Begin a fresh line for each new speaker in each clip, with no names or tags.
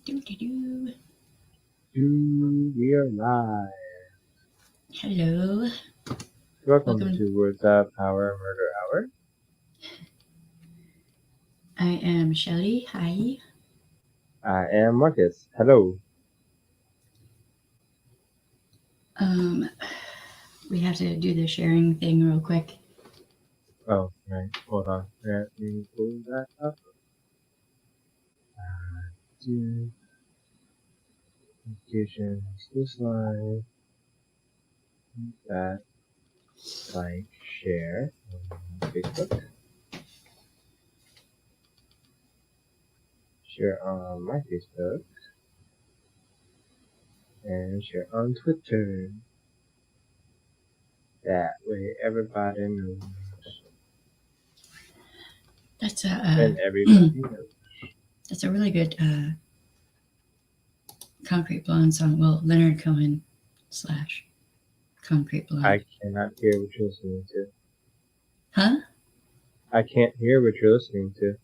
Do.
We are live.
Hello.
Welcome
Welcome.
to Words of Power Murder Hour.
I am Shelly. Hi.
I am Marcus. Hello.
We have to do the sharing thing real quick.
Oh, right. Hold on. Let me pull that up. Do notifications. This live. That. Like. Share. On Facebook. Share on my Facebook. And share on Twitter. That way everybody knows.
That's
And everybody knows.
that's a really good Concrete Blonde song. Well, Leonard Cohen / Concrete Blonde.
I cannot hear what you're listening to.
Huh?
I can't hear what you're listening to.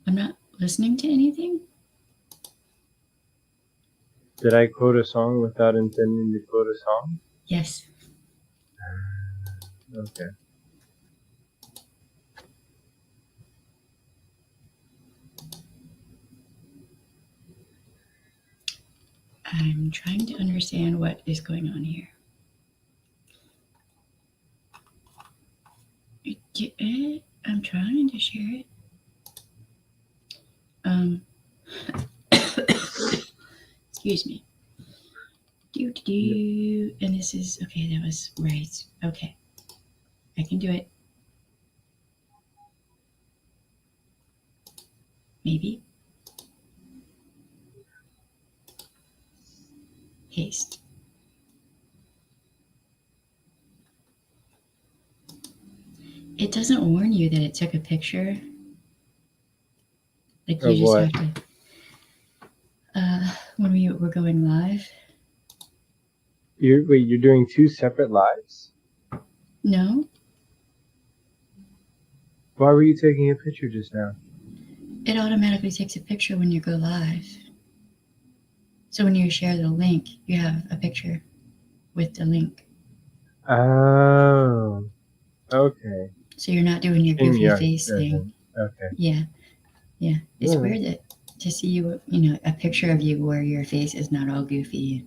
I'm not listening to anything.
Did I quote a song without intending to quote a song?
Yes.
Okay.
I'm trying to understand what is going on here. I'm trying to share it. Excuse me. And this is okay. That was right. Okay, I can do it. Maybe. Paste. It doesn't warn you that it took a picture. Like you just have to. When we were going live.
You're doing two separate lives?
No.
Why were you taking a picture just now?
It automatically takes a picture when you go live. So when you share the link, you have a picture with the link.
Oh. Okay.
So you're not doing your goofy face thing.
Okay.
Yeah. It's weird that to see you, a picture of you where your face is not all goofy.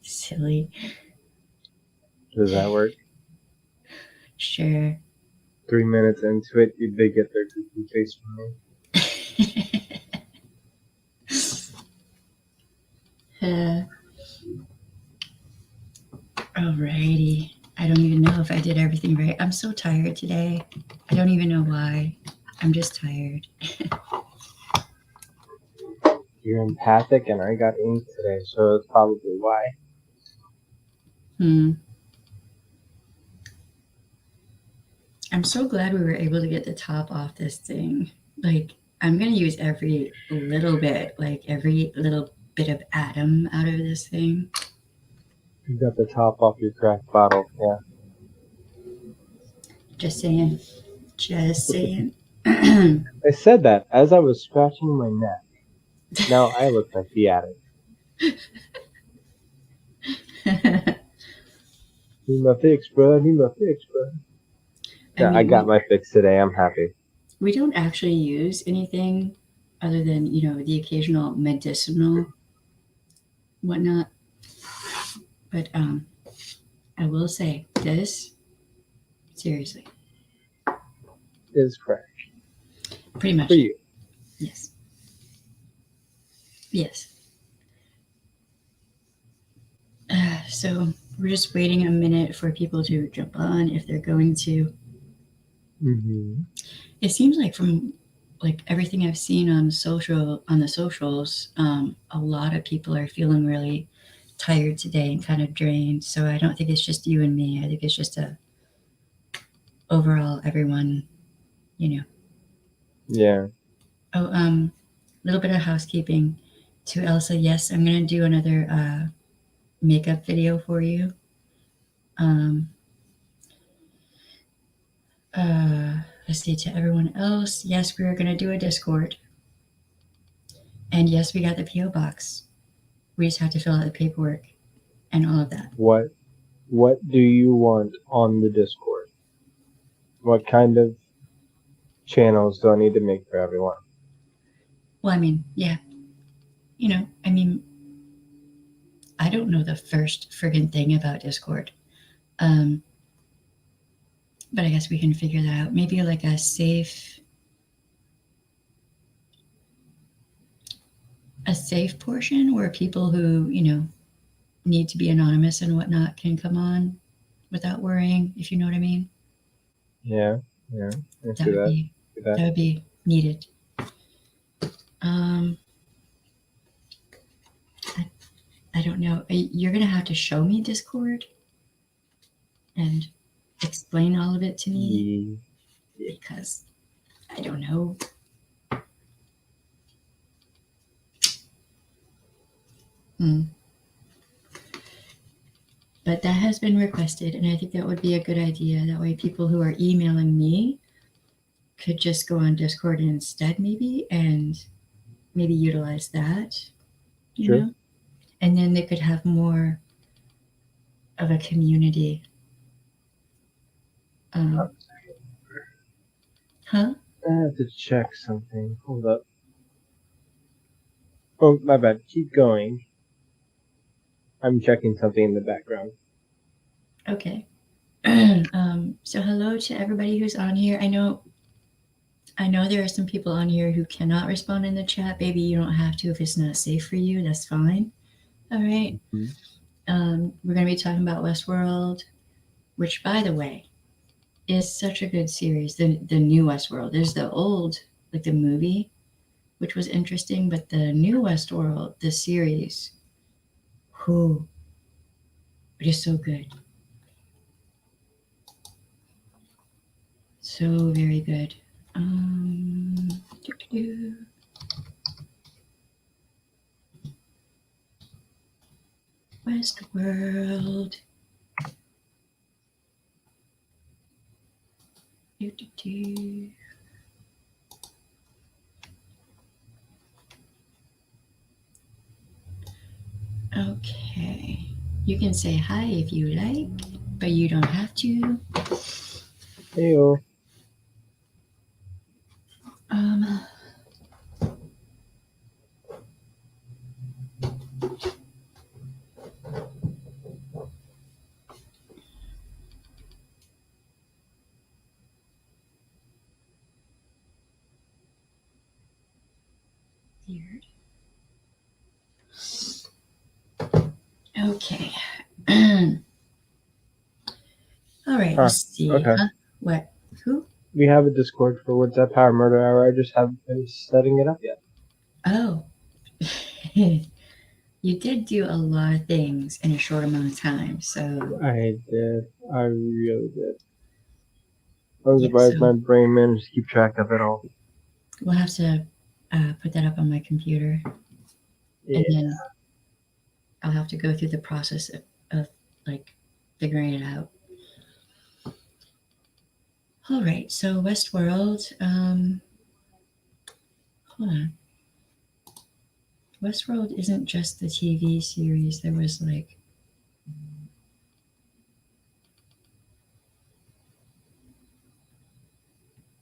Silly.
Does that work?
Sure.
3 minutes into it, they get their goofy face from me.
Alrighty. I don't even know if I did everything right. I'm so tired today. I don't even know why. I'm just tired.
You're empathic, and I got ink today, so that's probably why.
I'm so glad we were able to get the top off this thing. Like, I'm going to use every little bit of atom out of this thing.
You got the top off your cracked bottle, yeah.
Just saying.
I said that as I was scratching my neck. Now I look like the addict. Need my fix, bro. Yeah, I got my fix today. I'm happy.
We don't actually use anything other than, the occasional medicinal whatnot. But I will say this, seriously.
Is crack.
Pretty much.
For you.
Yes. So we're just waiting a minute for people to jump on if they're going to.
Mm-hmm.
It seems like from everything I've seen on the socials, a lot of people are feeling really tired today and kind of drained. So I don't think it's just you and me. I think it's just overall everyone,
Yeah.
Oh, little bit of housekeeping to Elsa. Yes, I'm gonna do another makeup video for you. I say to everyone else, yes, we are going to do a Discord. And yes, we got the P.O. box. We just have to fill out the paperwork and all of that.
What do you want on the Discord? What kind of channels do I need to make for everyone?
Well, I mean, yeah, I mean, I don't know the first friggin' thing about Discord. Um, but I guess we can figure that out. Maybe like a safe portion where people who, need to be anonymous and whatnot can come on without worrying, if you know what I mean.
Yeah, yeah, I
That
see
would
that.
be
See
that
that.
would be needed. Um, I, I don't know. You're gonna have to show me Discord and explain all of it to me
Ye-
because I don't know. Hmm. But that has been requested, and I think that would be a good idea. That way, people who are emailing me could just go on Discord instead, maybe, and maybe utilize that, you
Sure.
know? And then they could have more of a community. Um, huh?
I have to check something. Hold up. Oh, my bad. Keep going. I'm checking something in the background.
Okay. So hello to everybody who's on here. I know there are some people on here who cannot respond in the chat. Baby, you don't have to if it's not safe for you. That's fine. All right.
Hmm.
We're going to be talking about Westworld, which, by the way, is such a good series. The new Westworld. There's the old, like the movie, which was interesting, but the new Westworld, the series, who it is so good. So very good. Doo-doo-doo. Westworld. Doo-doo-doo. Okay. You can say hi if you like, but you don't have to.
Heyo.
Um, weird. Okay. All right,
Ah,
let's see.
okay.
Huh? What? Who?
We have a Discord for What's That Power Murder Hour. I just haven't been setting it up yet.
Oh. You did do a lot of things in a short amount of time, so
I did. I really did. I'm
yeah,
surprised
so
my brain managed to keep track of it all.
we'll have to put that up on my computer, and
Yeah.
then I'll have to go through the process of like figuring it out. All right, so Westworld. Hold on. Westworld isn't just the TV series. There was like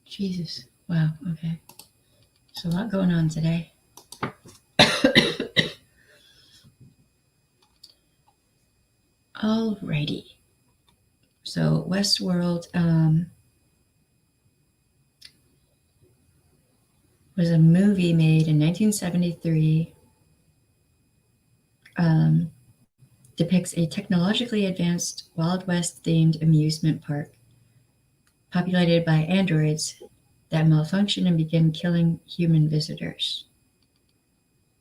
Jesus. Wow. Okay. So a lot going on today. Alrighty. So Westworld was a movie made in 1973. Um, depicts a technologically advanced Wild West themed amusement park populated by androids that malfunction and begin killing human visitors.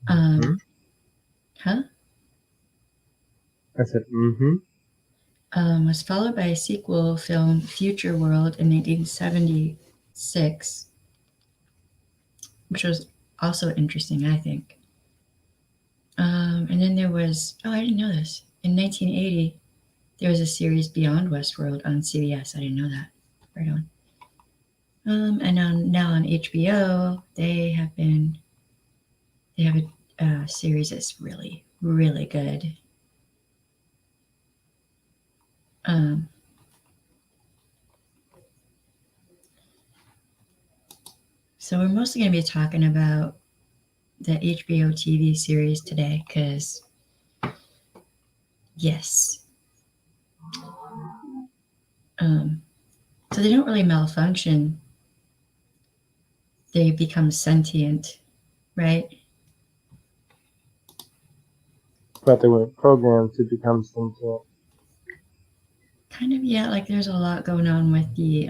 Hmm?
Huh?
I said, mm-hmm.
Was followed by a sequel film, Future World, in 1976, which was also interesting, I think. And then there was, oh, I didn't know this. In 1980, there was a series Beyond Westworld on CBS. I didn't know that. Right on. And now on HBO, they have a series that's really, really good. Um, so we're mostly going to be talking about the HBO TV series today because, yes, so they don't really malfunction. They become sentient, right?
But they weren't programmed to become sentient.
Kind of, yeah. Like there's a lot going on with the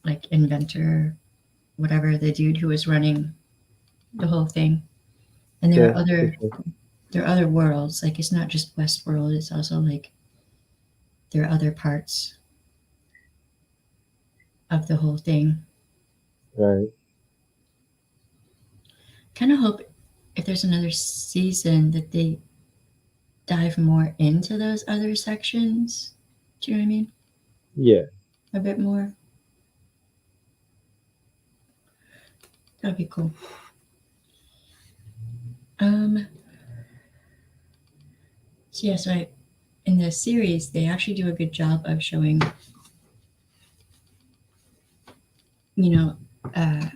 like inventor, whatever the dude who was running the whole thing. And
Yes, for sure.
there are other worlds. Like it's not just Westworld. It's also like there are other parts of the whole thing.
Right.
Kind of hope if there's another season that they dive more into those other sections. Do you know what I mean?
Yeah.
A bit more. That would be cool. Um. So yeah. In the series, they actually do a good job of showing, you know, uh,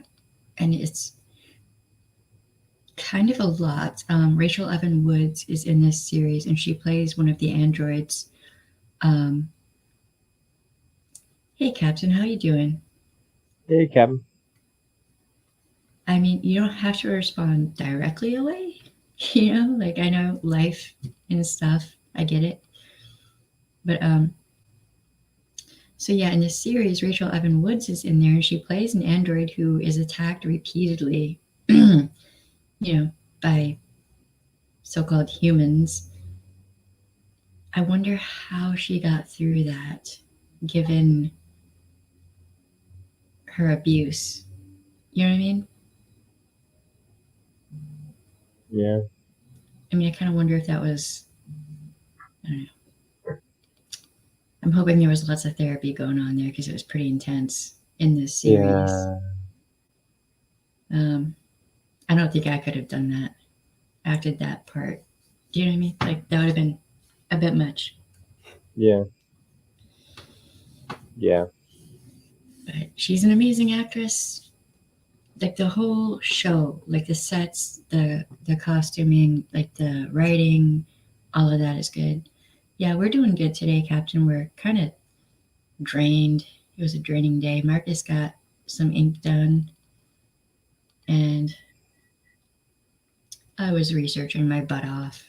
and it's kind of a lot. Rachel Evan Woods is in this series, and she plays one of the androids. Um, hey, Captain, how you doing?
Hey, Captain.
I mean, you don't have to respond directly away. You know, like I know life and stuff. I get it. But so yeah, in this series, Rachel Evan Woods is in there, and she plays an android who is attacked repeatedly, you know, by so-called humans. I wonder how she got through that, given her abuse. You know what I mean?
Yeah.
I mean, I kind of wonder if that was. I don't know. I'm hoping there was lots of therapy going on there because it was pretty intense in this series.
Yeah.
Um, I don't think I could have done that, acted that part. Do you know what I mean? Like that would have been a bit much.
Yeah. Yeah.
But she's an amazing actress. Like the whole show, like the sets, the costuming, like the writing, all of that is good. Yeah, we're doing good today, Captain. We're kind of drained. It was a draining day. Marcus got some ink done, and I was researching my butt off.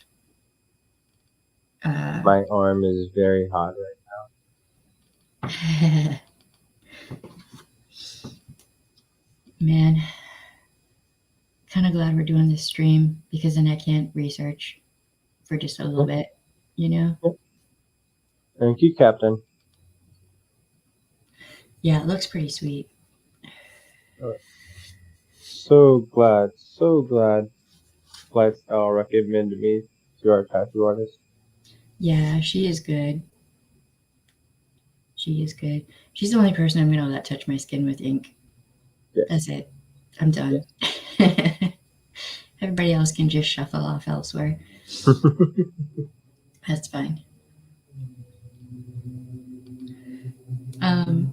Uh,
My arm is very hot
man, kind of glad we're doing this stream because then I can't research for just a little
right
bit, you know?
now. Thank you, Captain.
Yeah, it looks pretty sweet.
So glad Lifestyle recommended me to our tattoo artist.
Yeah, she is good. She is good. She's the only person I'm gonna let touch my skin with ink.
Yes.
That's it. I'm done.
Yes.
Everybody else can just shuffle off elsewhere. That's fine. Um,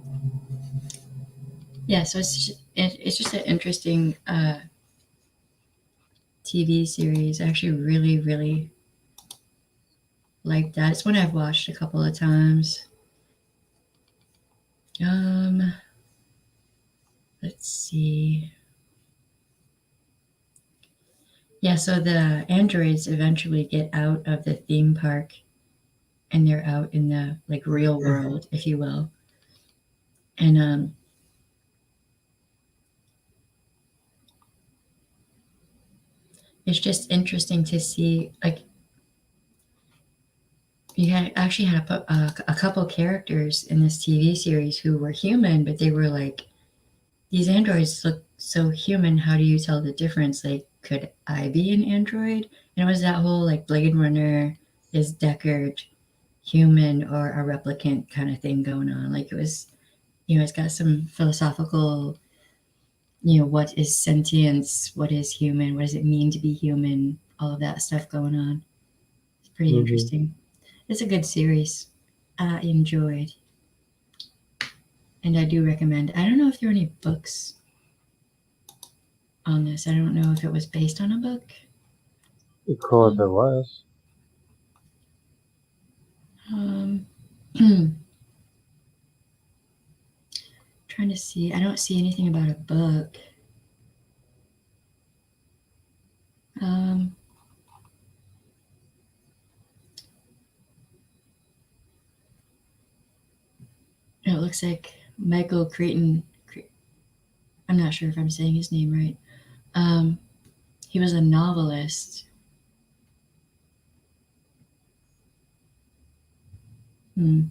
yeah, so it's just an interesting TV series. I actually really, really like that. It's one I've watched a couple of times. Um, let's see. Yeah, so the androids eventually get out of the theme park and they're out in the like real world, if you will. And it's just interesting to see like you had actually had a couple characters in this TV series who were human, but they were like these androids look so human. How do you tell the difference? Like, could I be an android? And it was that whole like Blade Runner is Deckard human or a replicant kind of thing going on. Like it was It's got some philosophical, what is sentience, what is human, what does it mean to be human, all of that stuff going on. It's pretty
Hmm.
interesting. It's a good series. I enjoyed, and I do recommend. I don't know if there are any books on this. I don't know if it was based on a book.
It'd be cool if it
Um,
was.
um, trying to see. I don't see anything about a book. Um, it looks like Michael Creighton. I'm not sure if I'm saying his name right. Um, he was a novelist. Hmm.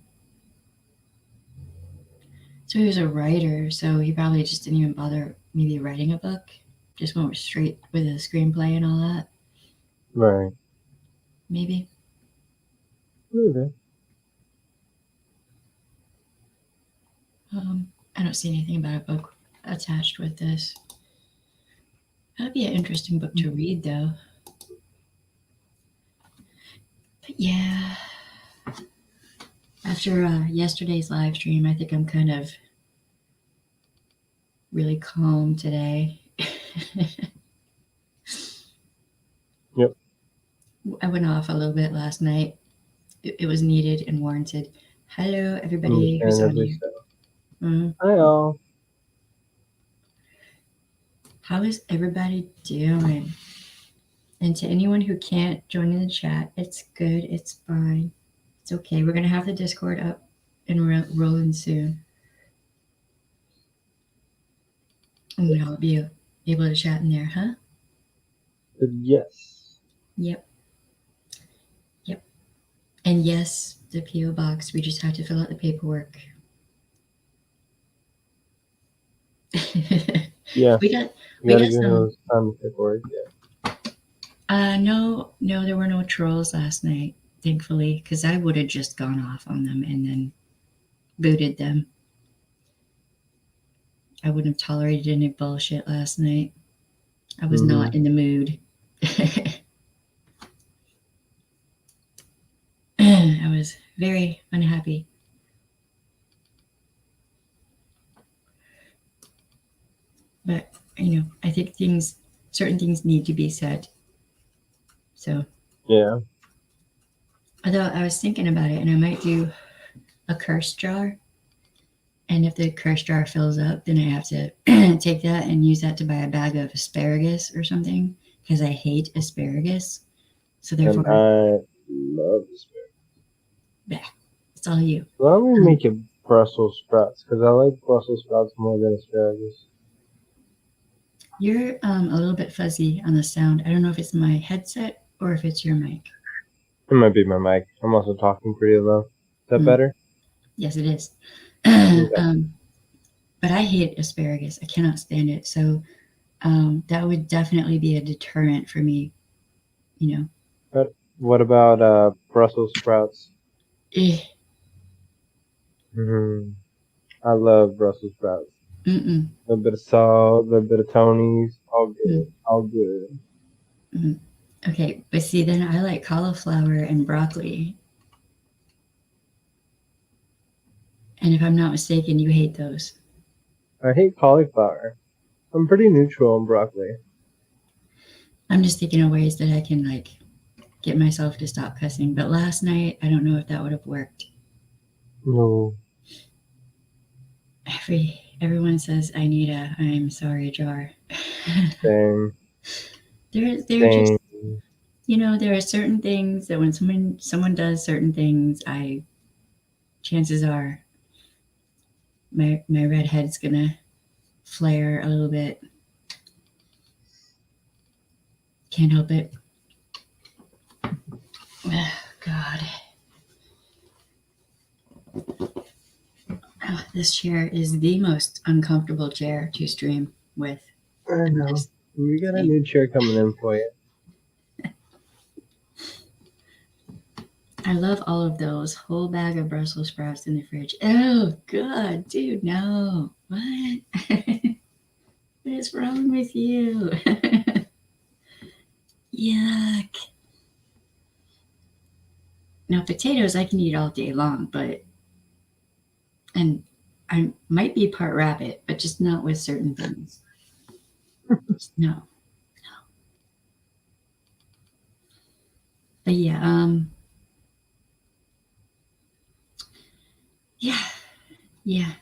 So he was a writer. So he probably just didn't even bother maybe writing a book. Just went straight with a screenplay and all that.
Right.
Maybe.
Maybe.
I don't see anything about a book attached with this. That'd be an interesting book to read, though. But yeah, after yesterday's live stream, I think I'm kind of really calm today.
Yep.
I went off a little bit last night. It was needed and warranted. Hello, everybody who's on
Understandably
here.
so.
Mm.
Hi all.
How is everybody doing? And to anyone who can't join in the chat, it's good. It's fine. It's okay. We're going to have the Discord up and rolling soon. And we'll all be able to chat in there, huh?
Yes.
Yep. Yep. And yes, the P.O. box. We just have to fill out the paperwork.
Yes.
we got
You
we
gotta
got
give
some.
those time to paperwork. Yeah.
No, there were no trolls last night, thankfully, because I would have just gone off on them and then booted them. I wouldn't have tolerated any bullshit last night. I was
Mm-hmm.
not in the mood. I was very unhappy. But I think certain things need to be said. So,
Yeah.
although I was thinking about it, and I might do a curse jar. And if the curse jar fills up, then I have to take that and use that to buy a bag of asparagus or something because I hate asparagus. So
And
therefore,
I love asparagus.
bah, it's all you.
Why don't we
Um,
make it Brussels sprouts? Because I like Brussels sprouts more than asparagus.
you're a little bit fuzzy on the sound. I don't know if it's my headset or if it's your mic.
It might be my mic. I'm also talking pretty low. Is that
Mm,
better?
yes, it is.
Okay.
But I hate asparagus. I cannot stand it. So that would definitely be a deterrent for me. You know,
But what about Brussels sprouts?
eh,
Mm-hmm. I love Brussels sprouts.
mm-mm,
A little bit of salt, a little bit of Tony's. All
mm,
good. All good.
mm. Okay, but see, then I like cauliflower and broccoli. And if I'm not mistaken, you hate those.
I hate cauliflower. I'm pretty neutral on broccoli.
I'm just thinking of ways that I can get myself to stop cussing. But last night, I don't know if that would have worked.
No.
Everyone says I need a I'm sorry jar.
Same.
They're just
Same.
there are certain things that when someone does certain things, I chances are my red head's gonna flare a little bit. Can't help it. Oh, God. Oh, this chair is the most uncomfortable chair to stream with.
I
I'm
know.
just
We got a
saying.
new chair coming in for you.
I love all of those. Whole bag of Brussels sprouts in the fridge. Oh, God, dude, no. What? What is wrong with you? Yuck. Now, potatoes I can eat all day long, and I might be part rabbit, but just not with certain things. Just no. But yeah, yeah, yeah.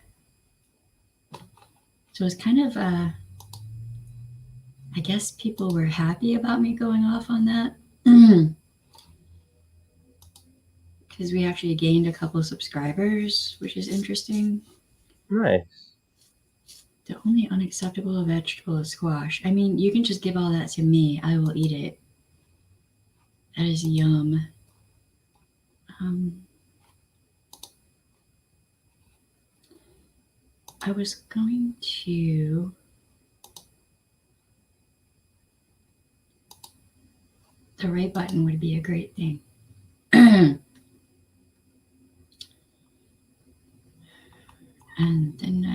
So it's kind of, I guess people were happy about me going off on that. Because we actually gained a couple subscribers, which is interesting.
Nice.
The only unacceptable vegetable is squash. I mean, you can just give all that to me. I will eat it. That is yum. Um, I was going to. The right button would be a great thing. And then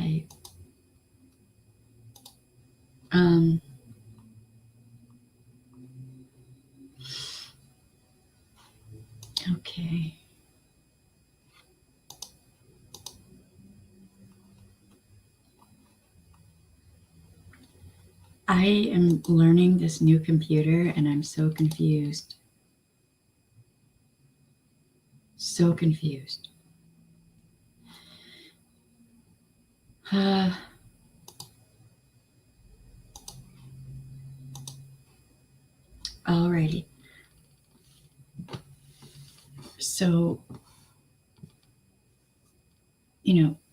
um, okay. I am learning this new computer and I'm so confused. So confused. Alrighty. So,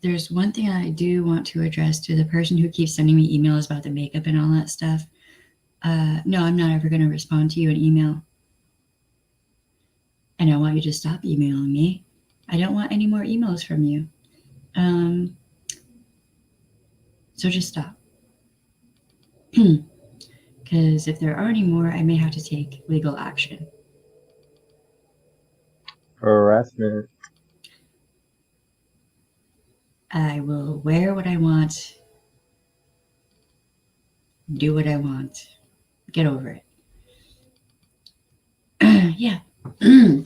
there's one thing I do want to address to the person who keeps sending me emails about the makeup and all that stuff. No, I'm not ever going to respond to you in email. And I want you to stop emailing me. I don't want any more emails from you. So just stop. Because if there are any more, I may have to take legal action.
Harassment.
I will wear what I want, do what I want, get over it. Yeah.
Mm-hmm.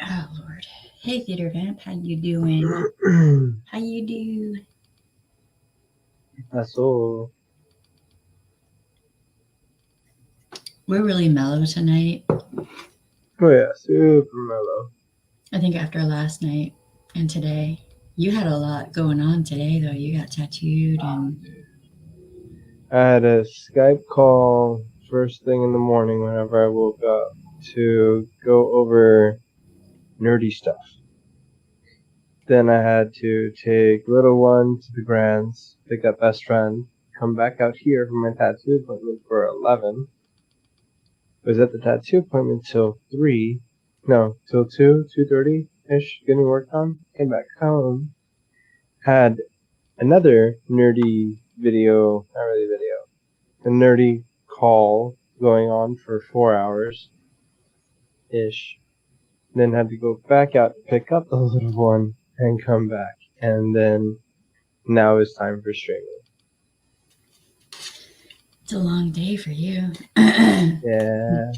Oh, Lord. Hey, Theater Vamp, how you doing? How you do?
That's all.
We're really mellow tonight.
Oh yeah, super mellow.
I think after last night and today. You had a lot going on today, though. You got tattooed and...
I had a Skype call first thing in the morning whenever I woke up to go over nerdy stuff. Then I had to take little one to the Grands, pick up best friend, come back out here for my tattoo appointment for 11. Was at the tattoo appointment till 3. No, till 2, 2:30-ish, getting work done. Came back home. Had another nerdy video, not really video, a nerdy call going on for 4 hours-ish. Then had to go back out, pick up the little one, and come back. And then now it's time for streaming.
It's a long day for you.
Yeah.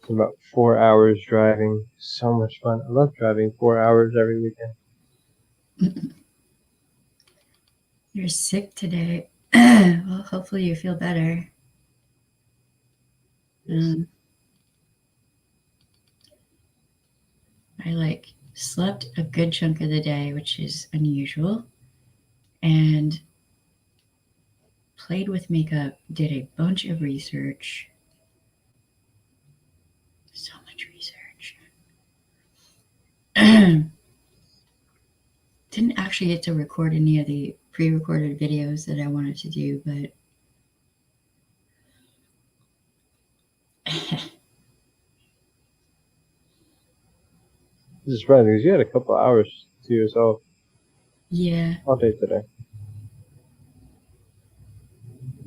It's about 4 hours driving. So much fun. I love driving 4 hours every weekend.
You're sick today. Well, hopefully you feel better. I slept a good chunk of the day, which is unusual, and played with makeup, did a bunch of research. So much research. Didn't actually get to record any of the pre-recorded videos that I wanted to do, but
This is surprising because you had a couple hours to yourself.
Yeah.
All day today.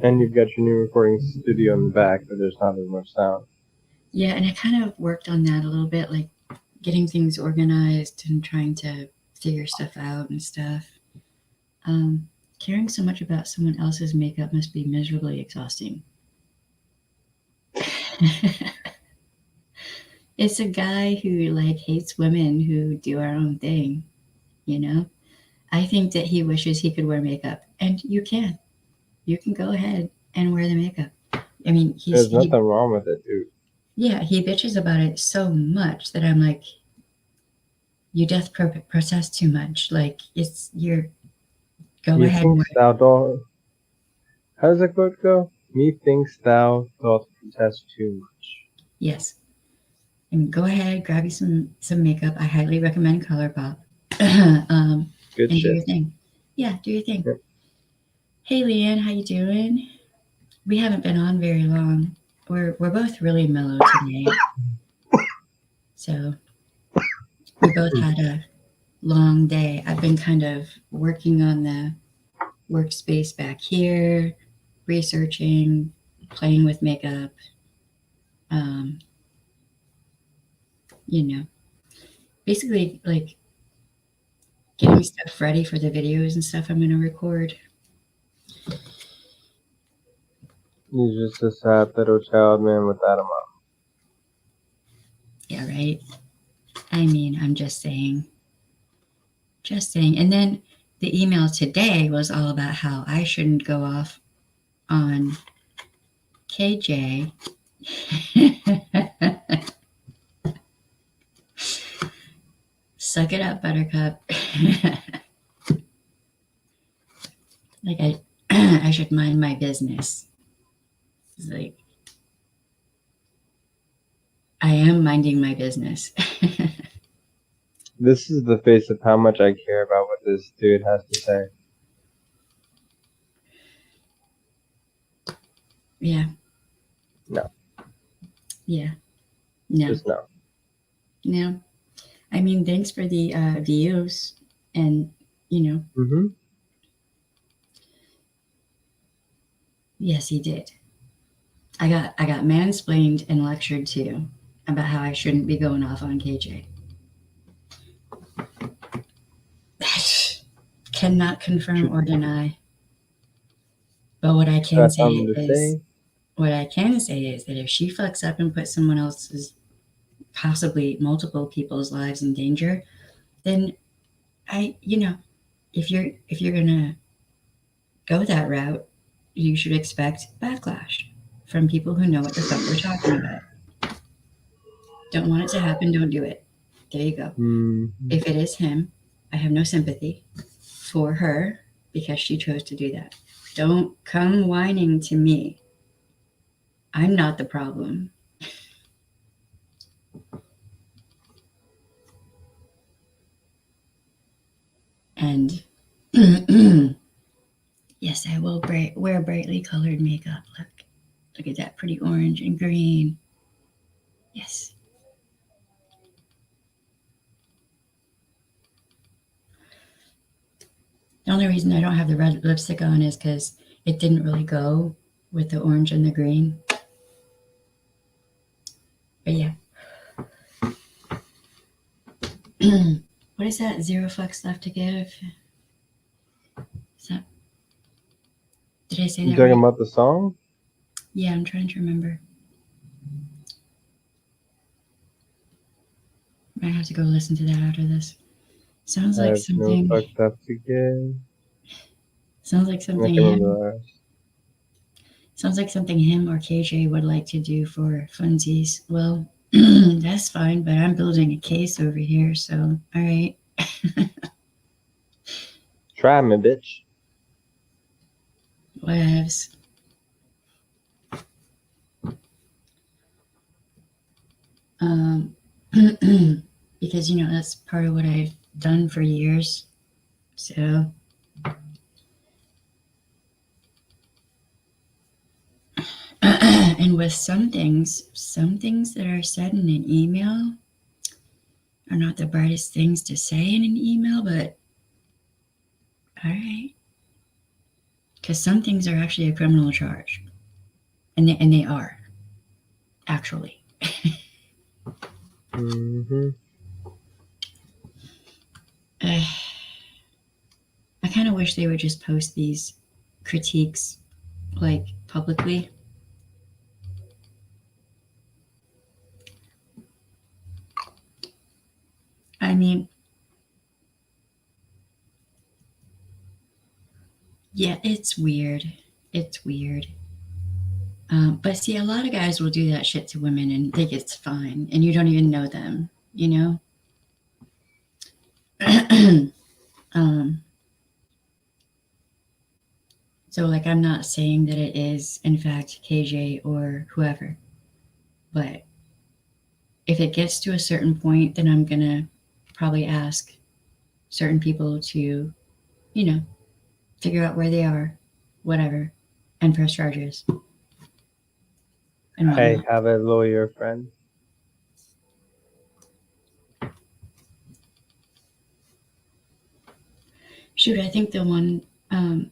And you've got your new recording studio in the back, but there's not as much sound.
Yeah, and I kind of worked on that a little bit, like getting things organized and trying to figure stuff out and stuff. Um, Caring so much about someone else's makeup must be miserably exhausting. It's a guy who like hates women who do our own thing, you know? I think that he wishes he could wear makeup, and you can. You can go ahead and wear the makeup. I mean,
There's
he
nothing wrong with it, dude.
yeah, he bitches about it so much that I'm like, you death process too much. Like it's your go ahead and wear.
Methinks thou dost. How does that quote go? Methinks thou dost protest too much.
Yes, and go ahead, grab you some makeup. I highly recommend ColourPop,
Good
and do
shit.
your thing. Yeah, do your thing.
Yep.
Hey, Leanne, how you doing? We haven't been on very long. We're both really mellow today, so we both had a long day. I've been kind of working on the workspace back here, researching, playing with makeup, um, you know, basically like getting stuff ready for the videos and stuff I'm going to record.
He's just a sad little child man without a mom.
Yeah, right. I mean, I'm just saying. Just saying. And then the email today was all about how I shouldn't go off on KJ. Suck it up, Buttercup. Like I should mind my business. It's like I am minding my business.
This is the face of how much I care about what this dude has to say.
Yeah.
No.
Yeah. No.
Just no.
No. I mean, thanks for the views, and you know,
Mm-hmm.
yes, he did. I got mansplained and lectured too about how I shouldn't be going off on KJ. Cannot confirm or deny. But what I can
Got
say
something to
is,
say?
what I can say is that if she fucks up and puts someone else's, possibly multiple people's lives in danger, then if you're gonna go that route, you should expect backlash from people who know what the fuck they're talking about. Don't want it to happen, don't do it. There you go.
Mm-hmm.
If it is him, I have no sympathy for her because she chose to do that. Don't come whining to me. I'm not the problem. And yes, I will wear brightly colored makeup. Look at that pretty orange and green. Yes. The only reason I don't have the red lipstick on is because it didn't really go with the orange and the green. But yeah. What is that? Zero fucks left to give? Is that, did I say
You
that
talking
right?
about the song?
Yeah, I'm trying to remember. Might have to go listen to that after this. Sounds
I
like
have no
something.
fucked up to give.
Sounds like
I
something
can remember
him.
the rest.
Sounds like something him or KJ would like to do for funsies. Well, that's fine, but I'm building a case over here, so all right.
Try me, bitch.
Whatevs. Um, because that's part of what I've done for years. So, and with some things that are said in an email are not the brightest things to say in an email, but all right. Because some things are actually a criminal charge, and they are actually.
Mm-hmm.
I kind of wish they would just post these critiques like publicly. I mean, yeah, it's weird. It's weird. But see, a lot of guys will do that shit to women and think it's fine, and you don't even know them, you know? um, so, like, I'm not saying that it is, in fact, KJ or whoever, but if it gets to a certain point, then I'm gonna probably ask certain people to, you know, figure out where they are, whatever, and press charges and
I
whatnot.
have a lawyer friend.
Shoot, um,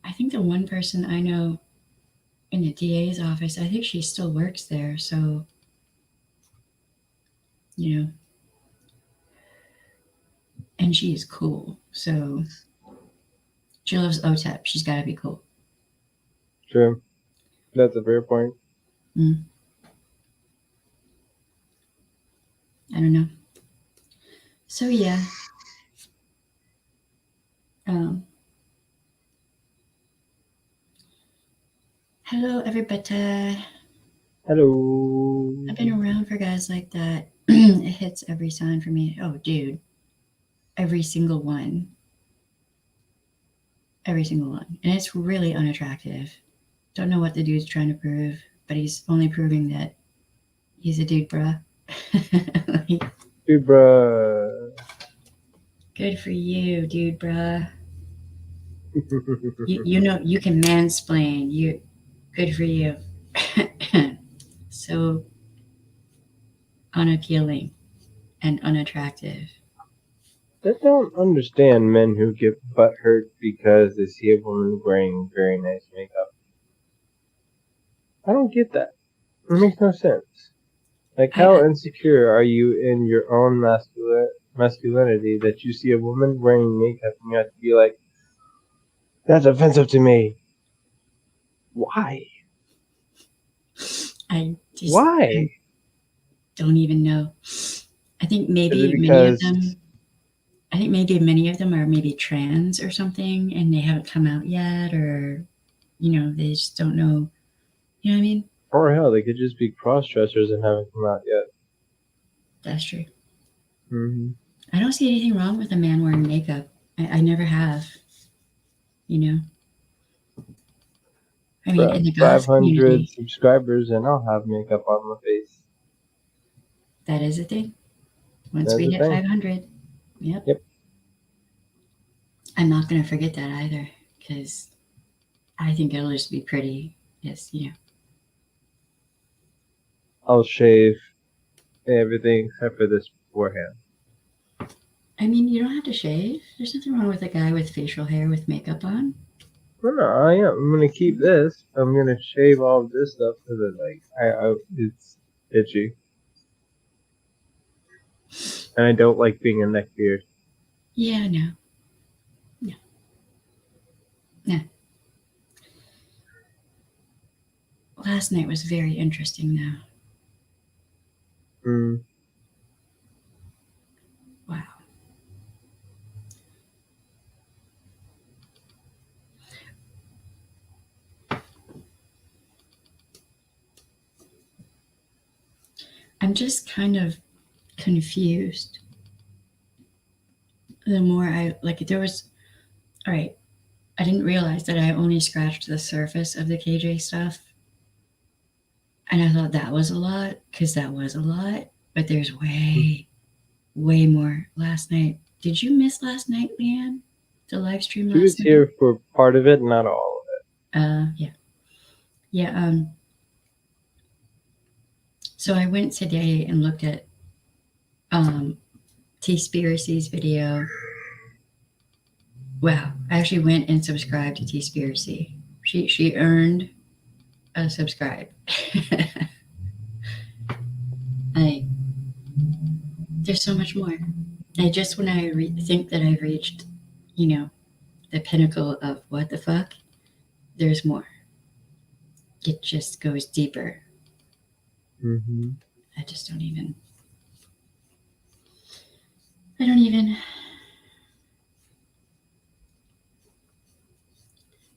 I think the one person I know in the DA's office, I think she still works there. So, you know, and she's cool. So she loves OTEP. She's got to be cool.
True. That's a fair point.
Mm, I don't know. So, yeah. Um, Hello, everybody.
Hello.
I've been around for guys like that. It hits every sign for me. Oh, dude. Every single one. Every single one. And it's really unattractive. Don't know what the dude's trying to prove, but he's only proving that he's a dude, bruh. Like,
Dude, bruh.
good for you, dude, bruh. You know you can mansplain. You good for you. So unappealing and unattractive.
I don't understand men who get butthurt because they see a woman wearing very nice makeup. I don't get that. It makes no sense. Like, how
I
insecure are you in your own masculinity that you see a woman wearing makeup and you have to be like, that's offensive to me? Why?
I just
Why?
I don't even know. I think
Is it
maybe many of
because,
them I think maybe many of them are maybe trans or something and they haven't come out yet or they just don't know. You know what I mean?
or hell, they could just be cross dressers and haven't come out yet?
That's true.
Mm-hmm.
I don't see anything wrong with a man wearing makeup. I never have, you know. I mean, in
Bro,
the guys
500
community,
subscribers and I'll have makeup on my face.
that is a thing. Once
That's
we
the
hit
thing.
500, yep.
Yep.
I'm not going to forget that either because I think it'll just be pretty. Yes.
I'll shave everything except for this forehead.
I mean, you don't have to shave. There's nothing wrong with a guy with facial hair with makeup on.
No, I am. I'm gonna keep this. I'm gonna shave all of this stuff because it's itchy, and I don't like being a neckbeard.
Yeah, no. No. No. Last night was very interesting, though.
Mm.
Wow. I'm just kind of confused. The more there was, all right, I didn't realize that I only scratched the surface of the KJ stuff. And I thought that was a lot, because that was a lot. But there's way, way more last night. Did you miss last night, Leanne? The live stream
She was
last night?
here for part of it, not all
Yeah. Yeah. So I went today and looked at T-Spiracy's video. Wow. I actually went and subscribed to T-Spiracy. She earned a subscribe. There's so much more. I just when I think that I've reached, you know, the pinnacle of what the fuck, there's more. It just goes deeper.
Hmm.
I just don't even. I don't even.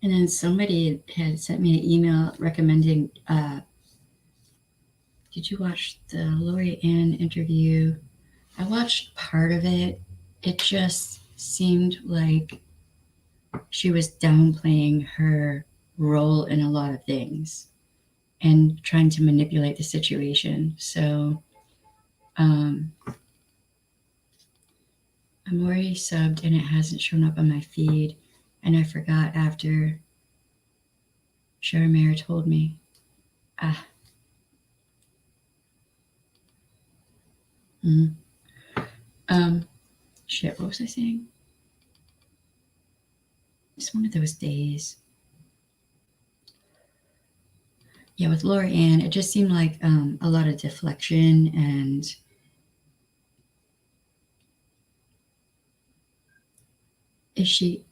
And then somebody had sent me an email recommending. Did you watch the Lori Ann interview? I watched part of it. It just seemed like she was downplaying her role in a lot of things and trying to manipulate the situation. So um, I'm already subbed and it hasn't shown up on my feed. And I forgot after Sharmir told me. Ah, mm, um, shit, what was I saying? It's one of those days. Yeah, with Laura Ann, it just seemed like a lot of deflection and is she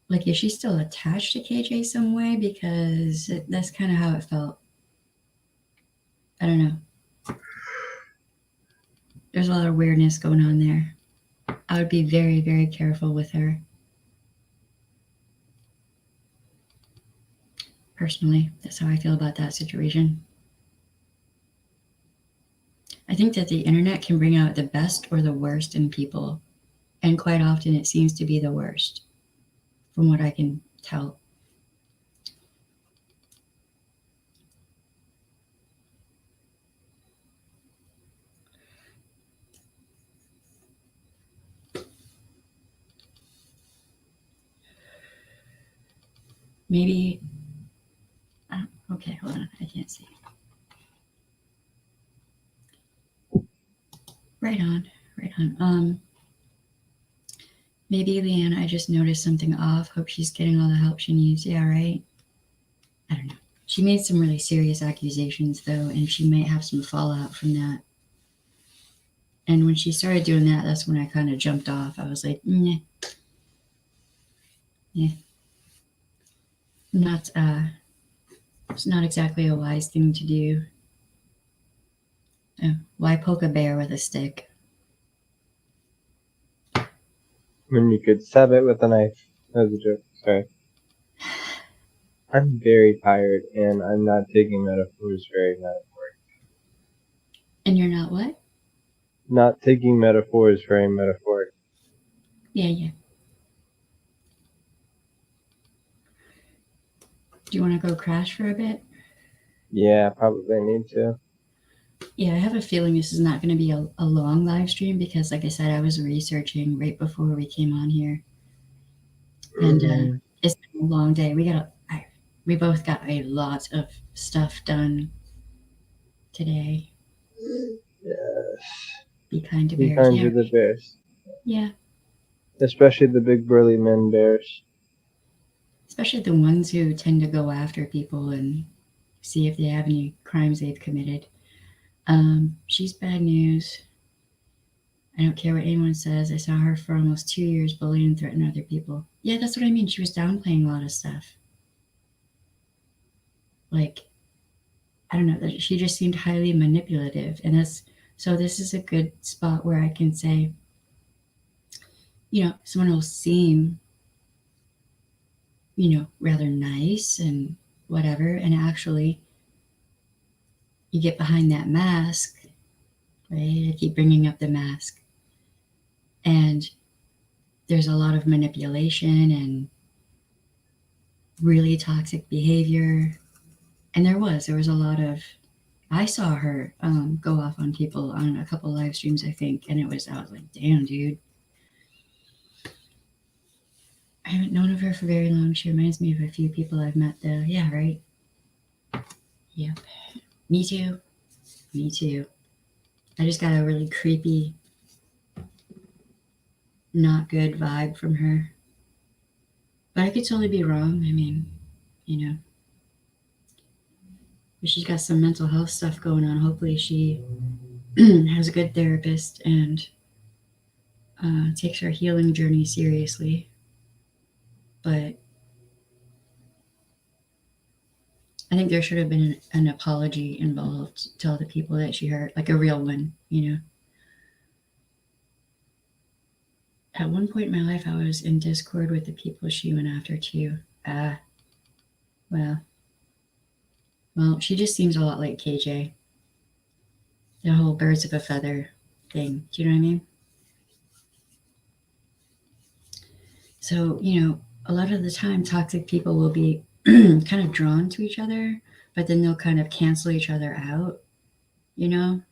like is she still attached to KJ some way? Because that's kind of how it felt. I don't know. There's a lot of weirdness going on there. I would be very, very careful with her. Personally, that's how I feel about that situation. I think that the internet can bring out the best or the worst in people, and quite often it seems to be the worst, from what I can tell. Maybe. Okay, hold on. I can't see. Right on, right on. Maybe Leanne, I just noticed something off. Hope she's getting all the help she needs. Yeah, right. I don't know. She made some really serious accusations though, and she might have some fallout from that. And when she started doing that, that's when I kind of jumped off. I was like, nah, yeah, not. It's not exactly a wise thing to do. Why poke a bear with a stick?
When you could stab it with a knife. That was a joke. Sorry. I'm very tired and I'm not taking metaphors very metaphorically.
And you're not what?
Not taking metaphors very metaphoric.
Yeah, yeah. Do you want to go crash for a bit?
Yeah, probably need to.
Yeah, I have a feeling this is not going to be a long live stream because, like I said, I was researching right before we came on here, and it's been a long day. We both got a lot of stuff done today.
Yes.
Be kind to
Be
bears.
kind
Yeah,
to the bears.
yeah.
Especially the big burly men bears.
Especially the ones who tend to go after people and see if they have any crimes they've committed. She's bad news. I don't care what anyone says. I saw her for almost 2 years bully and threaten other people. Yeah, that's what I mean. She was downplaying a lot of stuff. Like, I don't know. She just seemed highly manipulative. And so this is a good spot where I can say, someone will seem, rather nice and whatever. And actually, you get behind that mask, right? I keep bringing up the mask. And there's a lot of manipulation and really toxic behavior. And there was a lot of, I saw her go off on people on a couple live streams, I think. And I was like, damn, dude. I haven't known of her for very long. She reminds me of a few people I've met though. Yeah, right? Yep. Me too. Me too. I just got a really creepy, not good vibe from her. But I could totally be wrong. I mean, you know, she's got some mental health stuff going on. Hopefully she has a good therapist and takes her healing journey seriously. But I think there should have been an apology involved to all the people that she hurt, like a real one, you know. At one point in my life, I was in discord with the people she went after too. Ah, well, well, she just seems a lot like KJ. The whole birds of a feather thing. Do you know what I mean? So, you know, a lot of the time, toxic people will be kind of drawn to each other, but then they'll kind of cancel each other out, you know?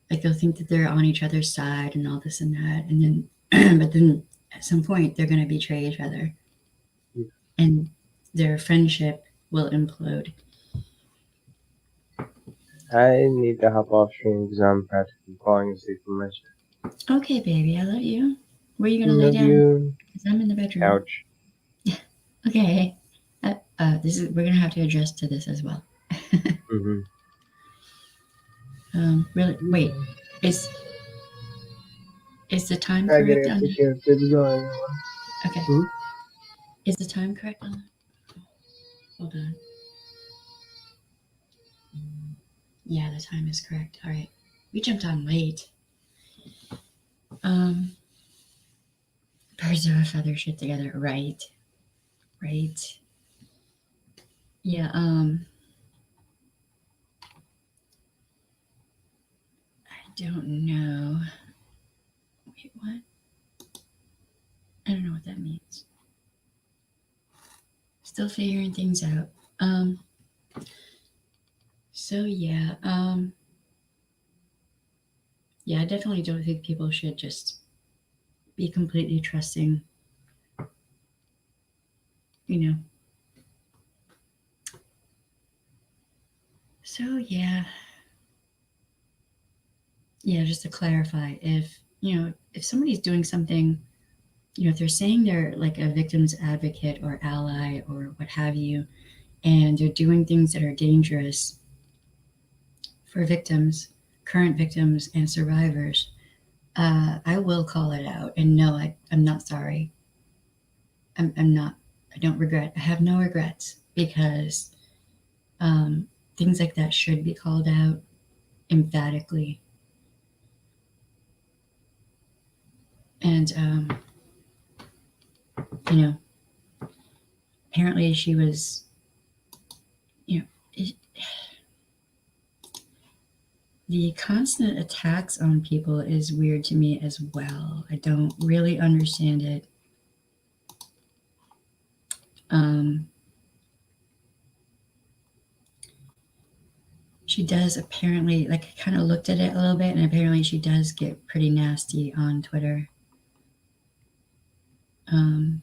Like they'll think that they're on each other's side and all this and that. And then, but then at some point, they're going to betray each other and their friendship will implode.
I need to hop off stream because I'm practically falling asleep in my chair.
Okay, baby, I love you. Where are you going to lay
Love
down?
you.
Because I'm in the bedroom.
Couch.
Okay. We're going to have to adjust to this as well.
Mm-hmm.
Really, wait, is is the time
I
correct
gotta
on
take care of baby going.
Okay.
Mm-hmm.
Is the time correct on Hold on. Yeah, the time is correct. All right. We jumped on late. Um, birds of a feather shit together. Right. Right. Yeah, I don't know. Wait, what? I don't know what that means. Still figuring things out. Um, so yeah, I definitely don't think people should just be completely trusting, you know. So yeah, just to clarify, if somebody's doing something, if they're saying they're like a victim's advocate or ally or what have you, and they're doing things that are dangerous for victims, current victims, and survivors, I will call it out. And no, I'm not sorry. I'm not. I don't regret. I have no regrets because um, things like that should be called out emphatically. And you know, apparently she was, you know, the constant attacks on people is weird to me as well. I don't really understand it. Um, she does apparently, like, I kind of looked at it a little bit, and apparently she does get pretty nasty on Twitter. Um,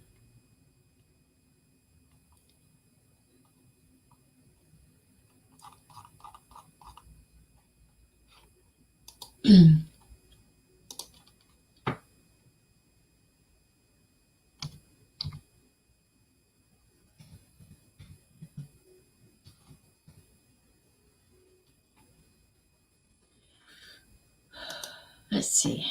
let's see.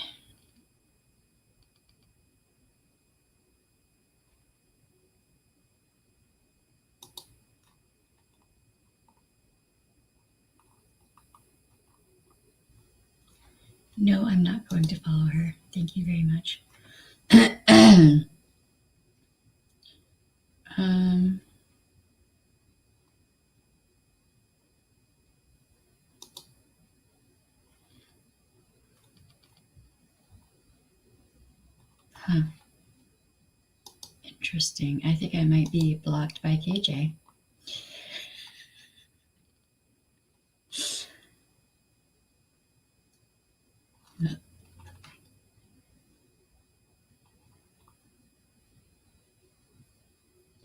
No, I'm not going to follow her. Thank you very much. um, huh. Interesting. I think I might be blocked by KJ.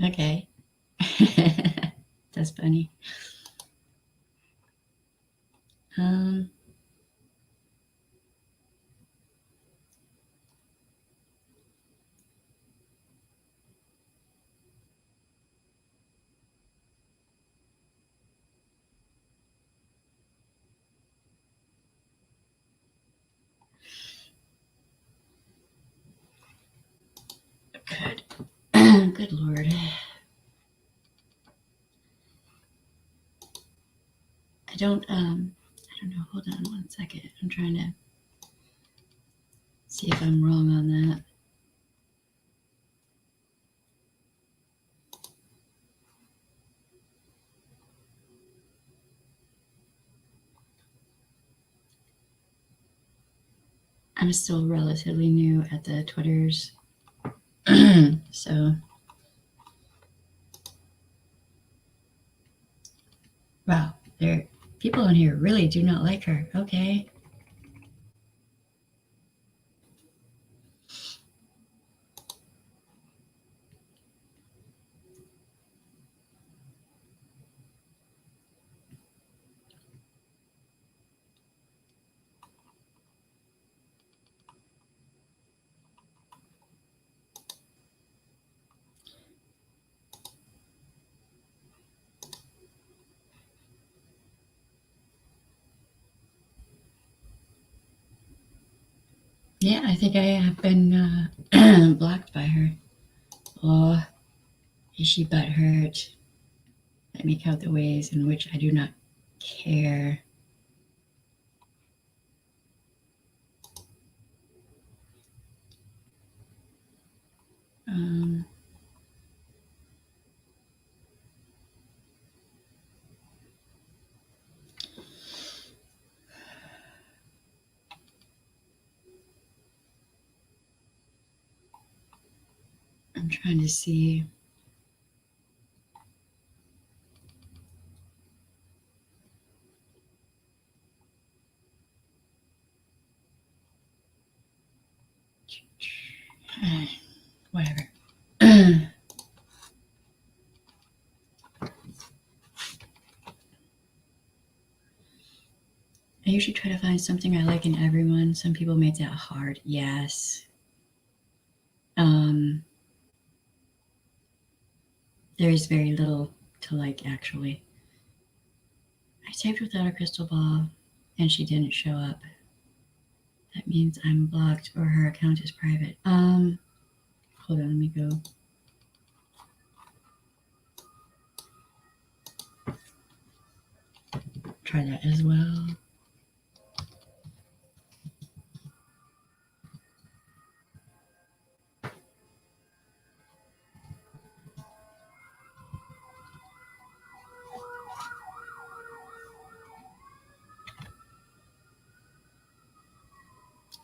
Okay. That's funny. Um, good. Good Lord. I don't know. Hold on one second. I'm trying to see if I'm wrong on that. I'm still relatively new at the Twitters. So, wow, there people in here really do not like her. Okay. Yeah, I think I have been blocked by her. Oh, is she butthurt? Let me count the ways in which I do not care. Um, I'm trying to see. Whatever. I usually try to find something I like in everyone. Some people make that hard. Yes. Um, there's very little to like, actually. I typed without a crystal ball, and she didn't show up. That means I'm blocked or her account is private. Hold on, let me go. Try that as well.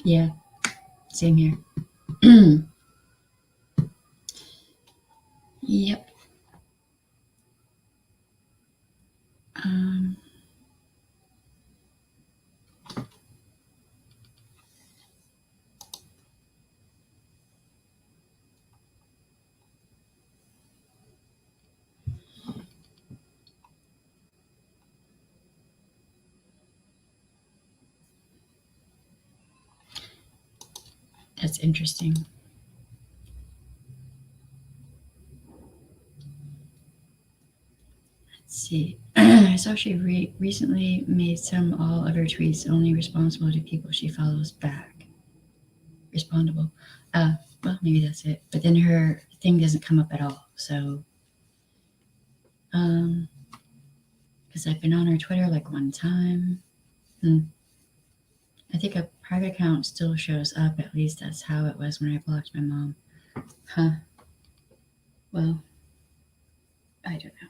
Yeah, same here. Yep. Um, that's interesting. Let's see. I saw she recently made some all of her tweets only responsible to people she follows back. Respondable. Well, maybe that's it. But then her thing doesn't come up at all. So, because I've been on her Twitter like one time. I think a private account still shows up. At least that's how it was when I blocked my mom. Huh. Well, I don't know.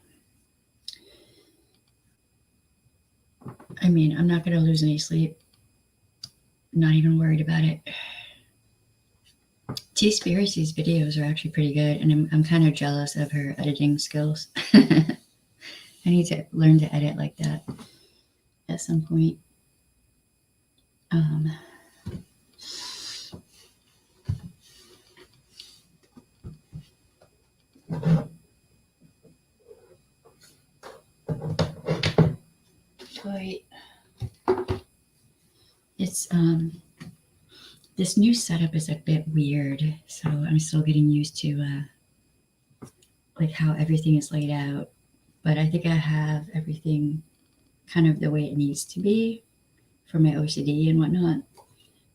I mean, I'm not going to lose any sleep. Not even worried about it. T-Spiracy's videos are actually pretty good, and I'm kind of jealous of her editing skills. I need to learn to edit like that at some point. Wait. It's this new setup is a bit weird, so I'm still getting used to like how everything is laid out. But I think I have everything kind of the way it needs to be for my OCD and whatnot.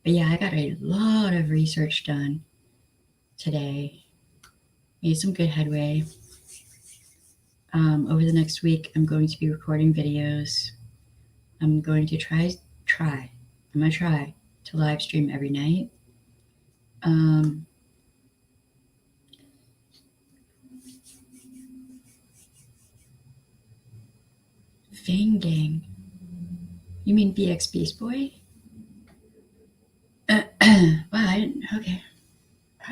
But yeah, I got a lot of research done today. made some good headway. Over the next week, I'm going to be recording videos. I'm going to I'm going to try to live stream every night. Um, Fang Gang. You mean BX Beast Boy? Wow, I didn't. Okay.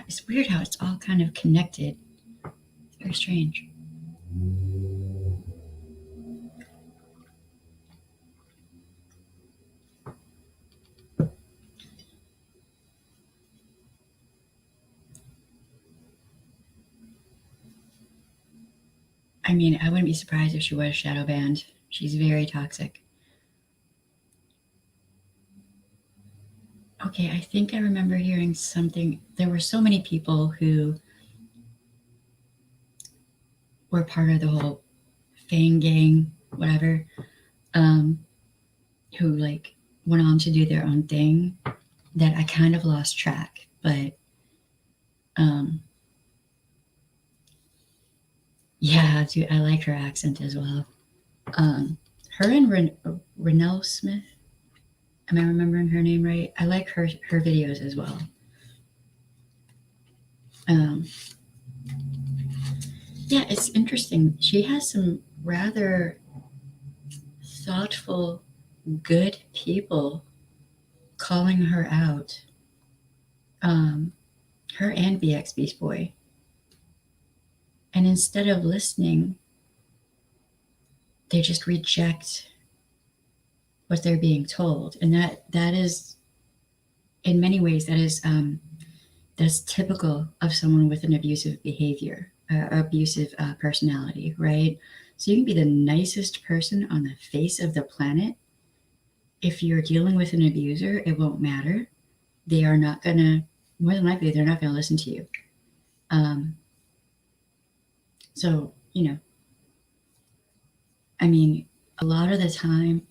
It's weird how it's all kind of connected. It's very strange. I mean, I wouldn't be surprised if she was shadow banned. She's very toxic. Okay, I think I remember hearing something. There were so many people who were part of the whole Fang Gang, whatever, who like went on to do their own thing that I kind of lost track. But yeah, dude, I like her accent as well. Her and Renelle Smith. Am I remembering her name right? I like her videos as well. Yeah, it's interesting. She has some rather thoughtful, good people calling her out. Her and BX Beast Boy. And instead of listening, they just reject what they're being told. And that is, in many ways, that's typical of someone with an abusive behavior, abusive personality, right? So you can be the nicest person on the face of the planet. If you're dealing with an abuser, it won't matter. They are not gonna, more than likely, they're not gonna listen to you. So, I mean, a lot of the time,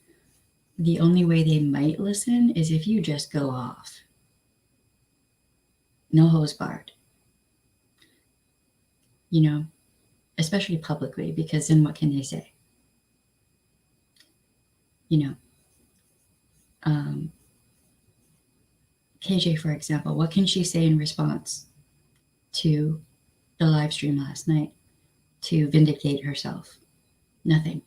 the only way they might listen is if you just go off. No hose barred. Especially publicly, because then what can they say? KJ, for example, what can she say in response to the live stream last night to vindicate herself? Nothing.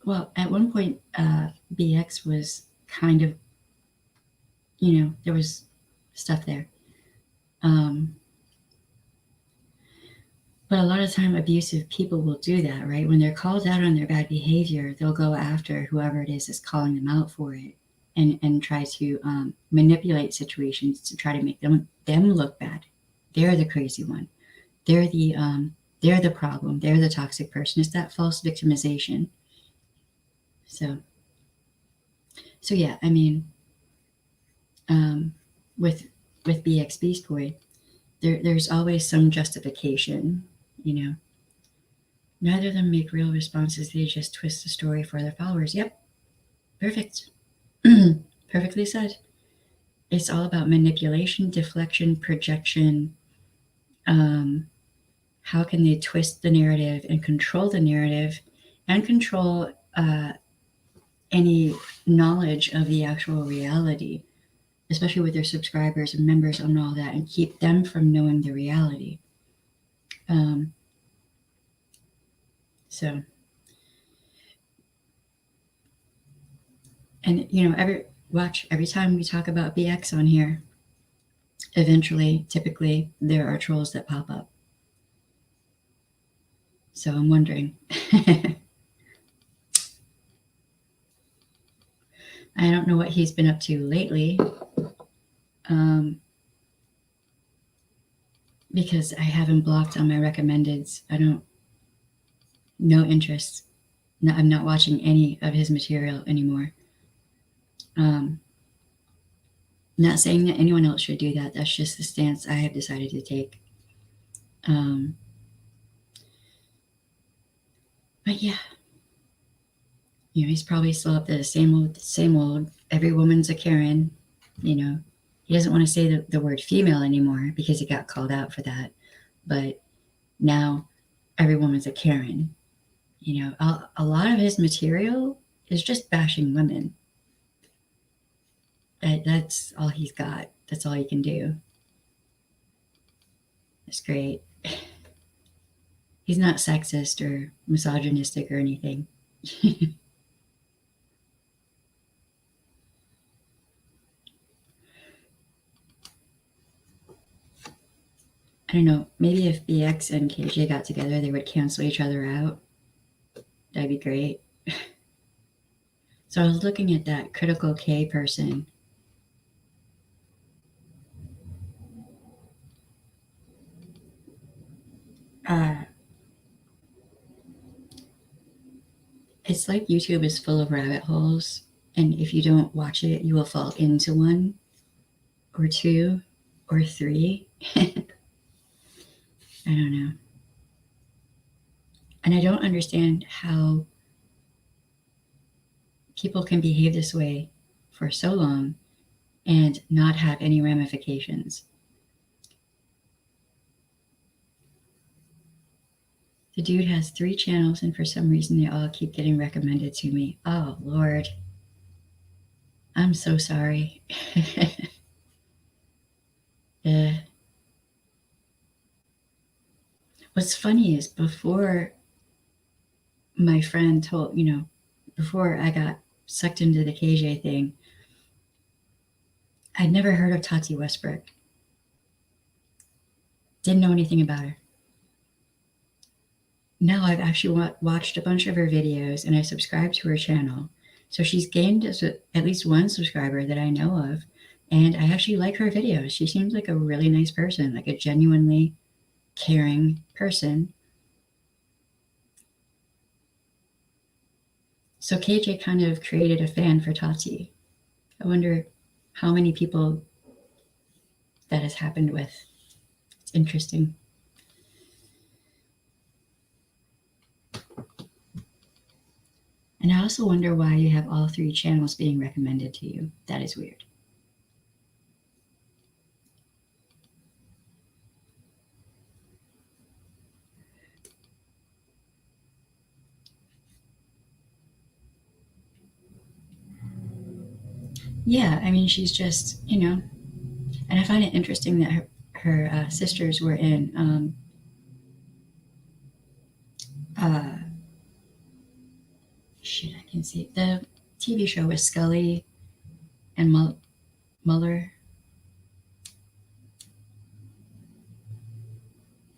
Well, at one point, BX was kind of, there was stuff there. But a lot of time, abusive people will do that, right? When they're called out on their bad behavior, they'll go after whoever it is that's calling them out for it, and try to manipulate situations to try to make them look bad. They're the crazy one. They're the problem. They're the toxic person. It's that false victimization. So yeah, I mean, with BX Beast Boy, there's always some justification. Neither of them make real responses. They just twist the story for their followers. Yep, perfect. Perfectly said. It's all about manipulation, deflection, projection. How can they twist the narrative and control the narrative and control any knowledge of the actual reality, especially with their subscribers and members and all that, and keep them from knowing the reality. So, and every time we talk about BX on here, eventually, typically, there are trolls that pop up. So I'm wondering. I don't know what he's been up to lately, because I have him blocked on my recommendeds. No interest. No, I'm not watching any of his material anymore. Not saying that anyone else should do that. That's just the stance I have decided to take. But yeah, he's probably still up to the same old. Every woman's a Karen. You know, he doesn't want to say the word female anymore because he got called out for that. But now every woman's a Karen. You know, a lot of his material is just bashing women. That's all he's got. That's all he can do. It's great. He's not sexist or misogynistic or anything. I don't know. Maybe if BX and KJ got together, they would cancel each other out. That'd be great. So I was looking at that critical K person. It's like YouTube is full of rabbit holes, and if you don't watch it, you will fall into one or two or three. I don't know. And I don't understand how people can behave this way for so long and not have any ramifications. The dude has 3 channels, and for some reason, they all keep getting recommended to me. Oh, Lord. I'm so sorry. uh, what's funny is before my friend told, before I got sucked into the KJ thing, I'd never heard of Tati Westbrook. Didn't know anything about her. Now I've actually watched a bunch of her videos and I subscribed to her channel. So she's gained at least one subscriber that I know of. And I actually like her videos. She seems like a really nice person, like a genuinely caring person. So KJ kind of created a fan for Tati. I wonder how many people that has happened with. It's interesting. And I also wonder why you have all 3 channels being recommended to you. That is weird. Yeah, I mean, she's just, and I find it interesting that her sisters were in shit, I can see the TV show with Scully and Mueller.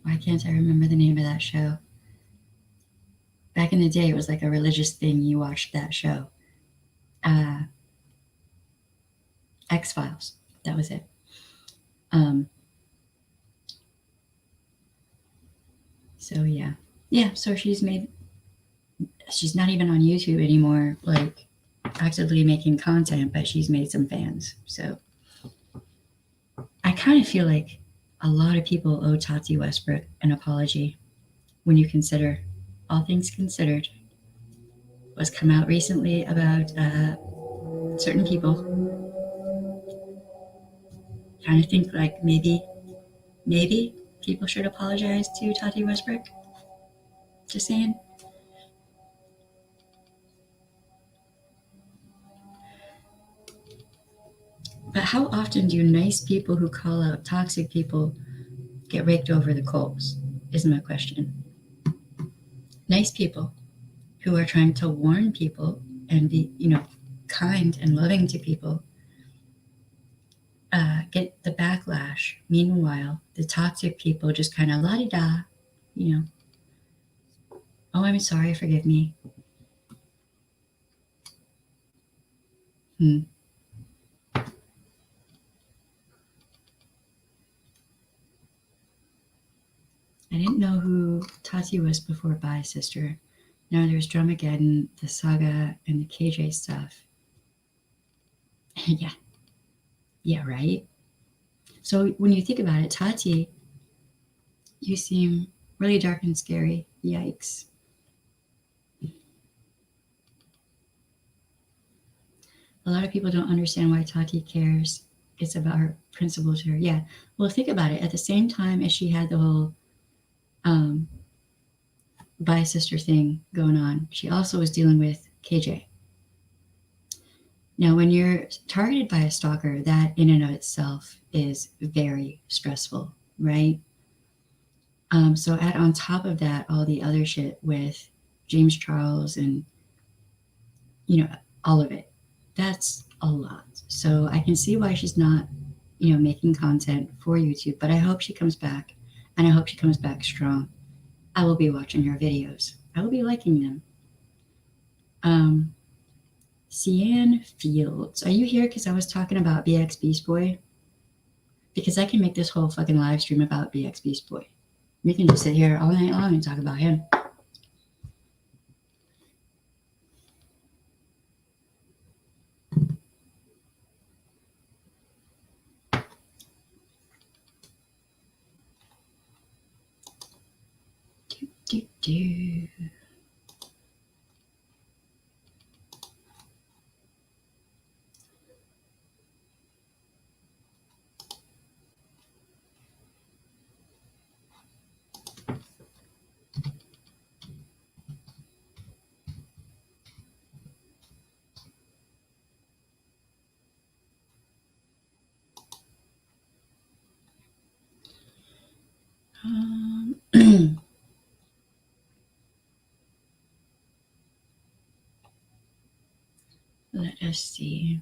Why can't I remember the name of that show? Back in the day, it was like a religious thing. You watched that show. X-Files. That was it. So yeah. Yeah, so she's not even on YouTube anymore, like actively making content, but she's made some fans. So I kind of feel like a lot of people owe Tati Westbrook an apology when you consider, all things considered, what's come out recently about certain people. Kind of think like maybe people should apologize to Tati Westbrook. Just saying. But how often do nice people who call out toxic people get raked over the coals, is my question. Nice people who are trying to warn people and be, kind and loving to people, get the backlash. Meanwhile, the toxic people just kind of la-di-da, oh, I'm sorry, forgive me. I didn't know who Tati was before Bye Sister. Now there's Dramageddon, the Saga, and the KJ stuff. Yeah. Yeah, right? So when you think about it, Tati, you seem really dark and scary. Yikes. A lot of people don't understand why Tati cares. It's about her principal to her. Yeah. Well, think about it. At the same time as she had the whole um, bi sister thing going on, she also was dealing with KJ. Now, when you're targeted by a stalker, that in and of itself is very stressful, right? So add on top of that all the other shit with James Charles and, all of it. That's a lot. So I can see why she's not, making content for YouTube, but I hope she comes back, and I hope she comes back strong. I will be watching her videos. I will be liking them. Cian Fields, are you here because I was talking about BX Beast Boy? Because I can make this whole fucking live stream about BX Beast Boy. We can just sit here all night long and talk about him. Do. Let us see.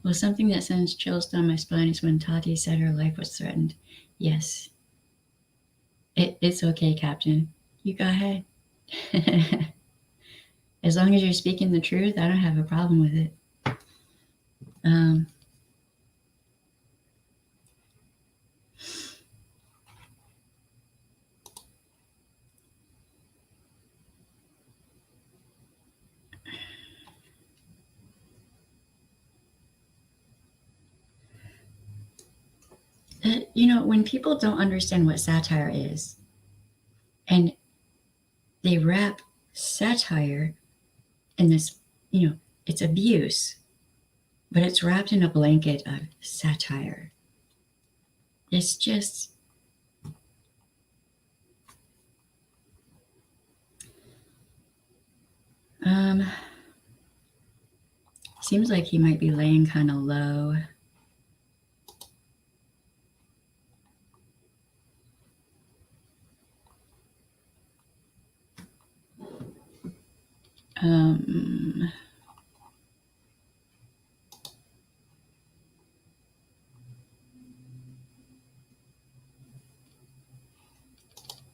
Well, something that sends chills down my spine is when Tati said her life was threatened. Yes. It's okay, Captain. You go ahead. As long as you're speaking the truth, I don't have a problem with it. When people don't understand what satire is, and they wrap satire in this, it's abuse, but it's wrapped in a blanket of satire. It's just, seems like he might be laying kind of low.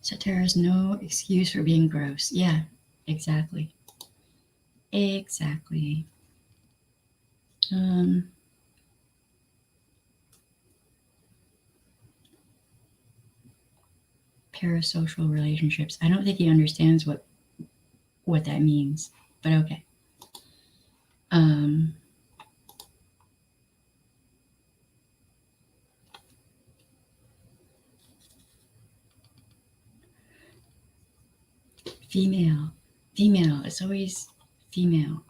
Satire is no excuse for being gross. Yeah, exactly. Exactly. Parasocial relationships. I don't think he understands what that means, but okay. Female. It's always female.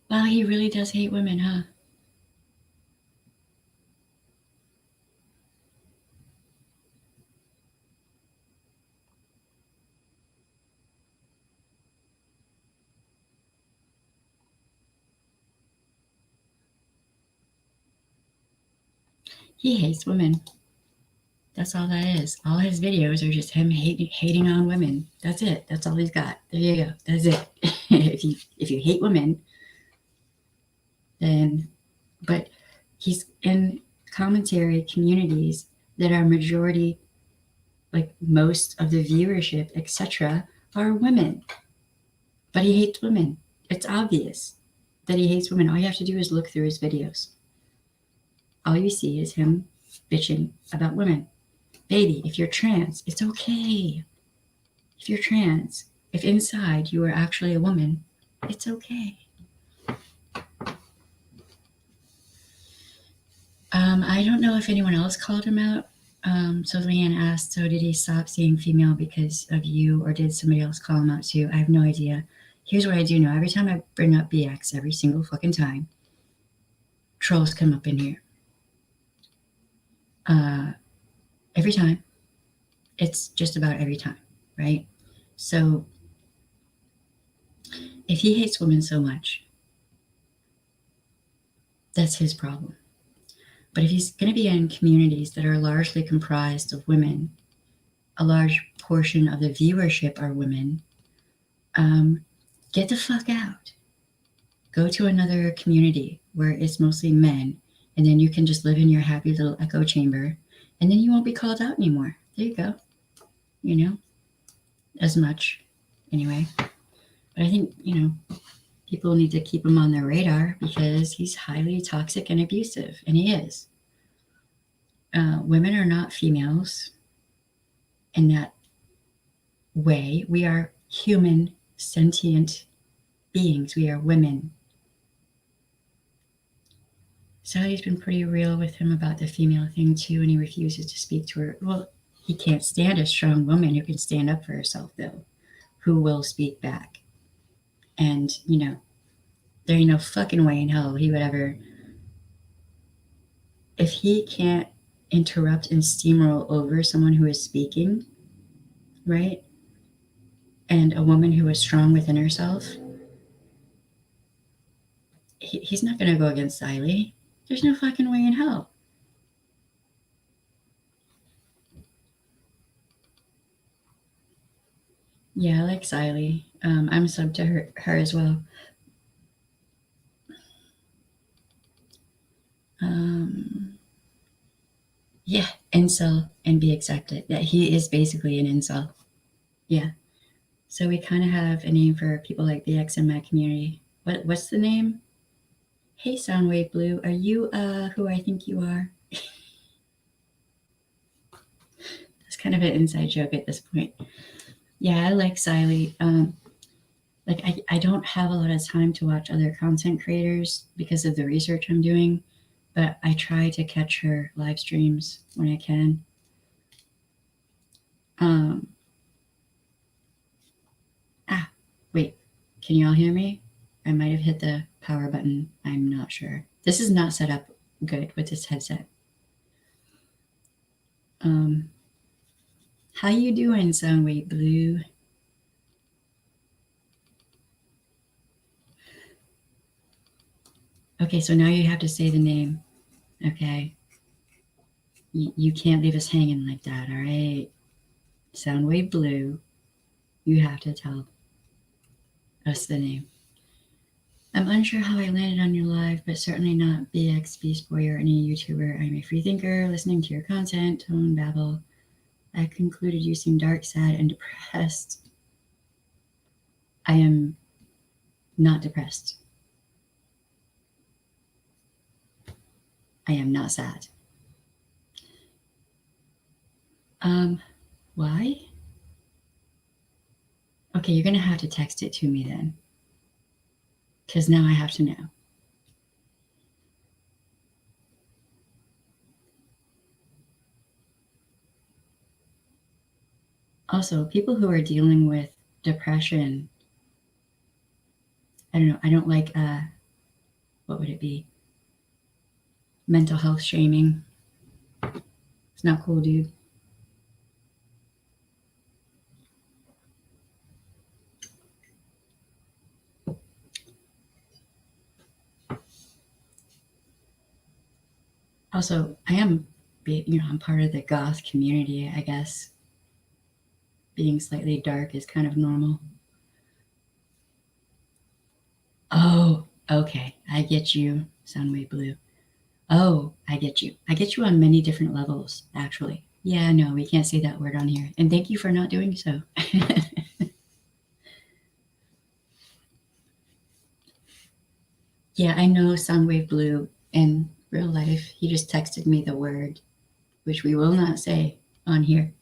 Wow, he really does hate women, huh? He hates women. That's all that is. All his videos are just him hating on women. That's it. That's all he's got. There you go. That's it. if you hate women, then, but he's in commentary communities that are majority, like most of the viewership, etc., are women. But he hates women. It's obvious that he hates women. All you have to do is look through his videos. All you see is him bitching about women. Baby, if you're trans, it's okay. If you're trans, if inside you are actually a woman, It's okay. I don't know if anyone else called him out. So Leanne asked, so did he stop seeing female because of you, or did somebody else call him out too? I have no idea. Here's what I do know. Every time I bring up BX, every single fucking time, trolls come up in here. Every time. It's just about every time, right? So if he hates women so much, that's his problem. But if he's going to be in communities that are largely comprised of women, a large portion of the viewership are women, get the fuck out. Go to another community where it's mostly men, and then you can just live in your happy little echo chamber, and then you won't be called out anymore. There you go. You know, as much anyway. But I think, people need to keep him on their radar because he's highly toxic and abusive, and he is. Women are not females in that way. We are human, sentient beings. We are women. Sally's been pretty real with him about the female thing too, and he refuses to speak to her. Well, he can't stand a strong woman who can stand up for herself, though, who will speak back. And, there ain't no fucking way in hell he would ever. If he can't interrupt and steamroll over someone who is speaking, right? And a woman who is strong within herself, he's not going to go against Siley. There's no fucking way in hell. Yeah, I like Siley. I'm sub to her as well. Yeah, incel and be accepted. Yeah, he is basically an incel. Yeah. So we kind of have a name for people like BX in my community. What's the name? Hey, Soundwave Blue, are you who I think you are? That's kind of an inside joke at this point. Yeah, I like Siley. I don't have a lot of time to watch other content creators because of the research I'm doing, but I try to catch her live streams when I can. Wait, can you all hear me? I might have hit the power button. I'm not sure. This is not set up good with this headset. How you doing, Soundwave Blue? Okay, so now you have to say the name. Okay. You can't leave us hanging like that, all right? Soundwave Blue, you have to tell us the name. I'm unsure how I landed on your live, but certainly not BX, Beast Boy, or any YouTuber. I'm a free thinker, listening to your content, tone, babble. I concluded you seem dark, sad, and depressed. I am not depressed. I am not sad. Why? Okay, you're gonna have to text it to me then, because now I have to know. Also, people who are dealing with depression, I don't know, I don't like, what would it be? Mental health shaming. It's not cool, dude. Also, I'm part of the goth community, I guess. Being slightly dark is kind of normal. Oh, okay. I get you, Soundwave Blue. Oh, I get you. I get you on many different levels, actually. Yeah, no, we can't say that word on here. And thank you for not doing so. Yeah, I know Soundwave Blue in real life. He just texted me the word, which we will not say on here.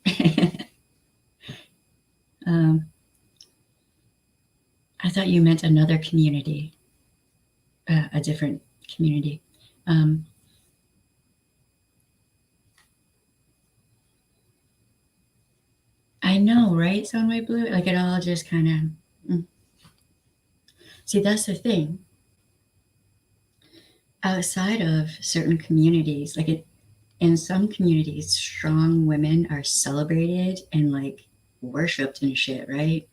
I thought you meant another community, a different community. I know, right? Soundwave Blue? Like it all just kind of. See, that's the thing. Outside of certain communities, like in some communities, strong women are celebrated and like worshipped and shit, right?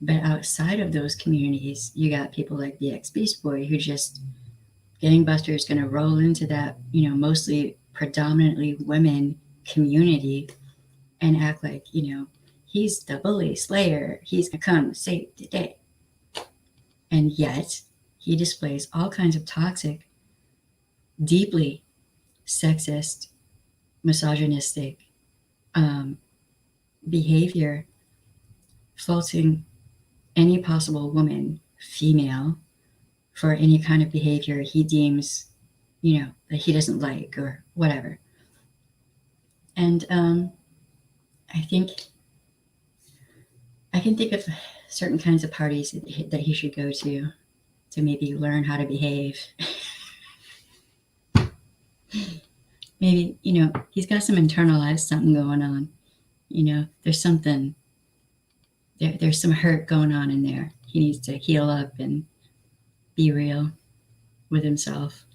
But outside of those communities, you got people like the ex Beast Boy who just gangbusters going to roll into that, mostly predominantly women community and act like, he's the bully slayer. He's going to come save the day. And yet he displays all kinds of toxic, deeply sexist, misogynistic behavior, faulting any possible woman, female, for any kind of behavior he deems, that he doesn't like or whatever. And I think I can think of certain kinds of parties that he should go to maybe learn how to behave. Maybe, he's got some internalized something going on. There's something, there's some hurt going on in there. He needs to heal up and be real with himself.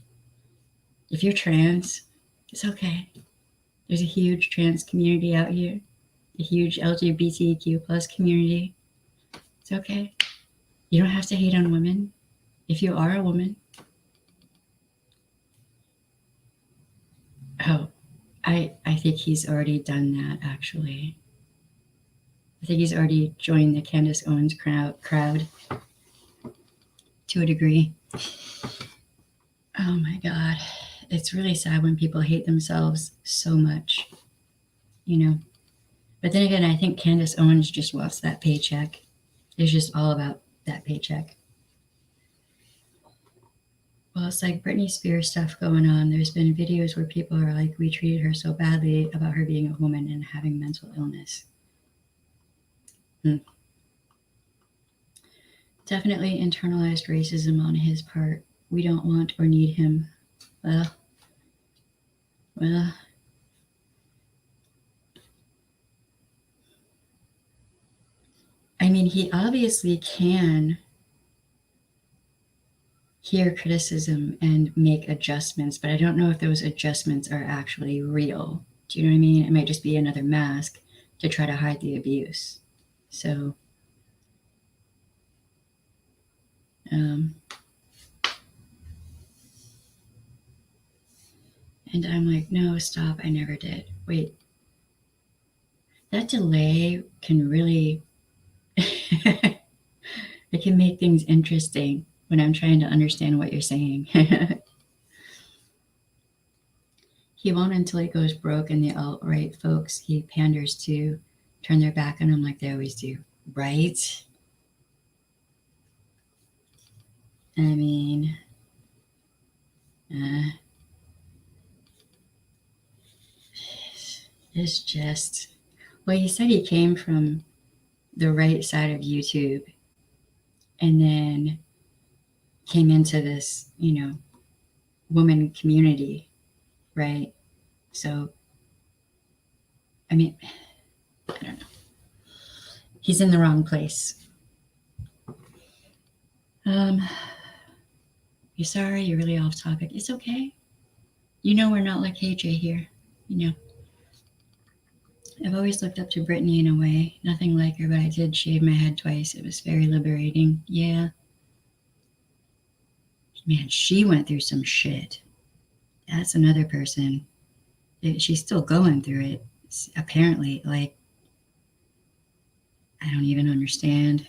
If you're trans, it's okay. There's a huge trans community out here, a huge LGBTQ plus community. It's okay. You don't have to hate on women. If you are a woman, I think he's already done that, actually. I think he's already joined the Candace Owens crowd to a degree. Oh my God. It's really sad when people hate themselves so much, But then again, I think Candace Owens just wants that paycheck. It's just all about that paycheck. Well, it's like Britney Spears stuff going on. There's been videos where people are like, we treated her so badly about her being a woman and having mental illness. Definitely internalized racism on his part. We don't want or need him. Well, I mean, he obviously can hear criticism and make adjustments, but I don't know if those adjustments are actually real. Do you know what I mean? It might just be another mask to try to hide the abuse. So, and I'm like, no, stop, I never did. Wait, that delay can really, it can make things interesting when I'm trying to understand what you're saying. He won't until he goes broke, and the alt-right folks he panders to turn their back on him like they always do. Right? I mean, it's just, well, he said he came from the right side of YouTube and then came into this, woman community, right? So, I mean, I don't know. He's in the wrong place. You're sorry, you're really off topic. It's okay. We're not like KJ here. I've always looked up to Brittany in a way. Nothing like her, but I did shave my head twice. It was very liberating. Yeah. Man, she went through some shit. That's another person. She's still going through it. Apparently, like, I don't even understand.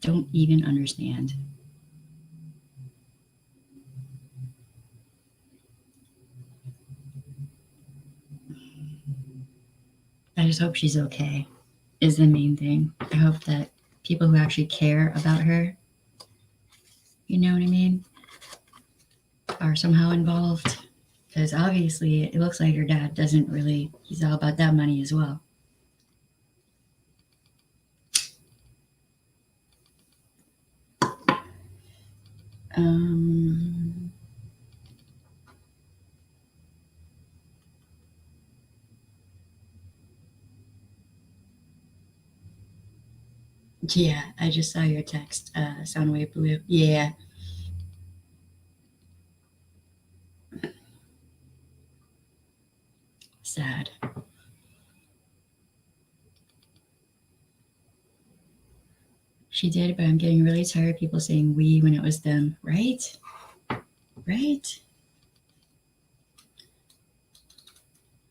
Don't even understand. I just hope she's okay, is the main thing. I hope that people who actually care about her, you know what I mean, are somehow involved. Because obviously it looks like her dad doesn't really, he's all about that money as well. Um, yeah, I just saw your text, Soundwave Blue. Yeah, sad. She did, but I'm getting really tired of people saying we when it was them. Right? Right?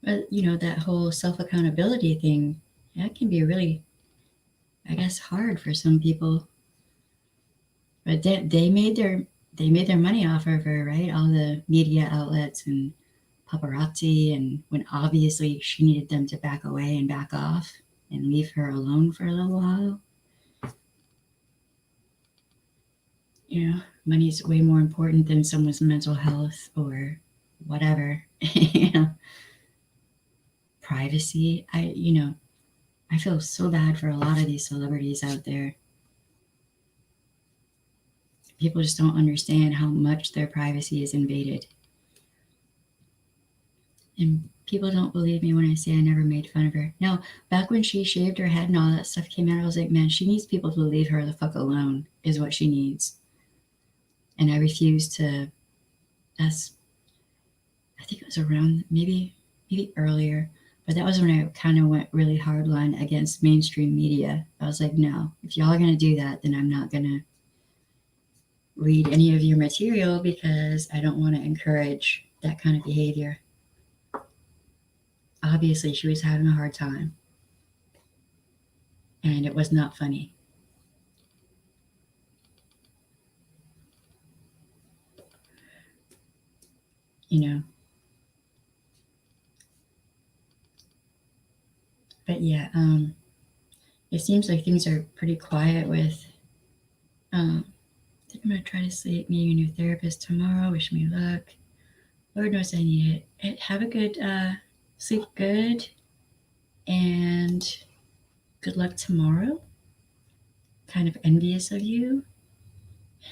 But, that whole self accountability thing, that can be really, I guess, hard for some people. But they made their money off of her, right? All the media outlets and paparazzi, and when obviously she needed them to back away and back off and leave her alone for a little while. Money's way more important than someone's mental health or whatever. Privacy. I feel so bad for a lot of these celebrities out there. People just don't understand how much their privacy is invaded. And people don't believe me when I say I never made fun of her. No, back when she shaved her head and all that stuff came out, I was like, man, she needs people to leave her the fuck alone, is what she needs. And I refuse to. I think it was around maybe earlier, but that was when I kind of went really hardline against mainstream media. I was like, no, if y'all are going to do that, then I'm not going to read any of your material because I don't want to encourage that kind of behavior. Obviously, she was having a hard time, and it was not funny. But yeah, it seems like things are pretty quiet with. I think I'm gonna try to sleep. Me and your therapist tomorrow. Wish me luck. Lord knows I need it. Have a good sleep. Good, and good luck tomorrow. Kind of envious of you.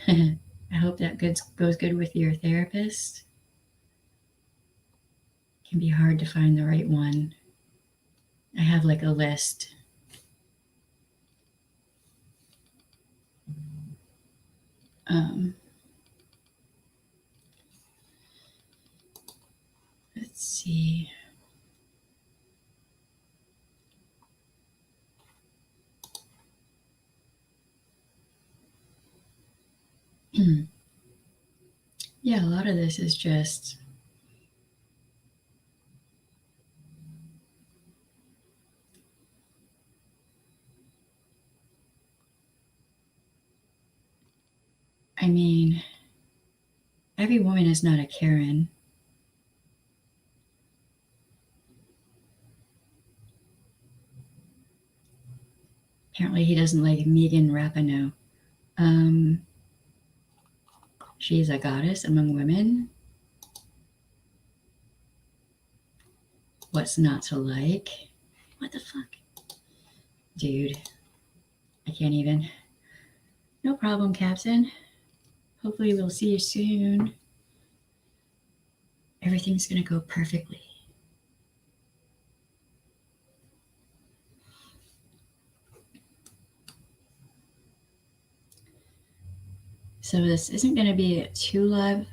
I hope that goes good with your therapist. It can be hard to find the right one. I have like a list. Um, let's see. Yeah, a lot of this is just. I mean, every woman is not a Karen. Apparently, he doesn't like Megan Rapinoe. She's a goddess among women. What's not to like? What the fuck? Dude, I can't even. No problem, Captain. Hopefully, we'll see you soon. Everything's gonna go perfectly. So this isn't going to be too long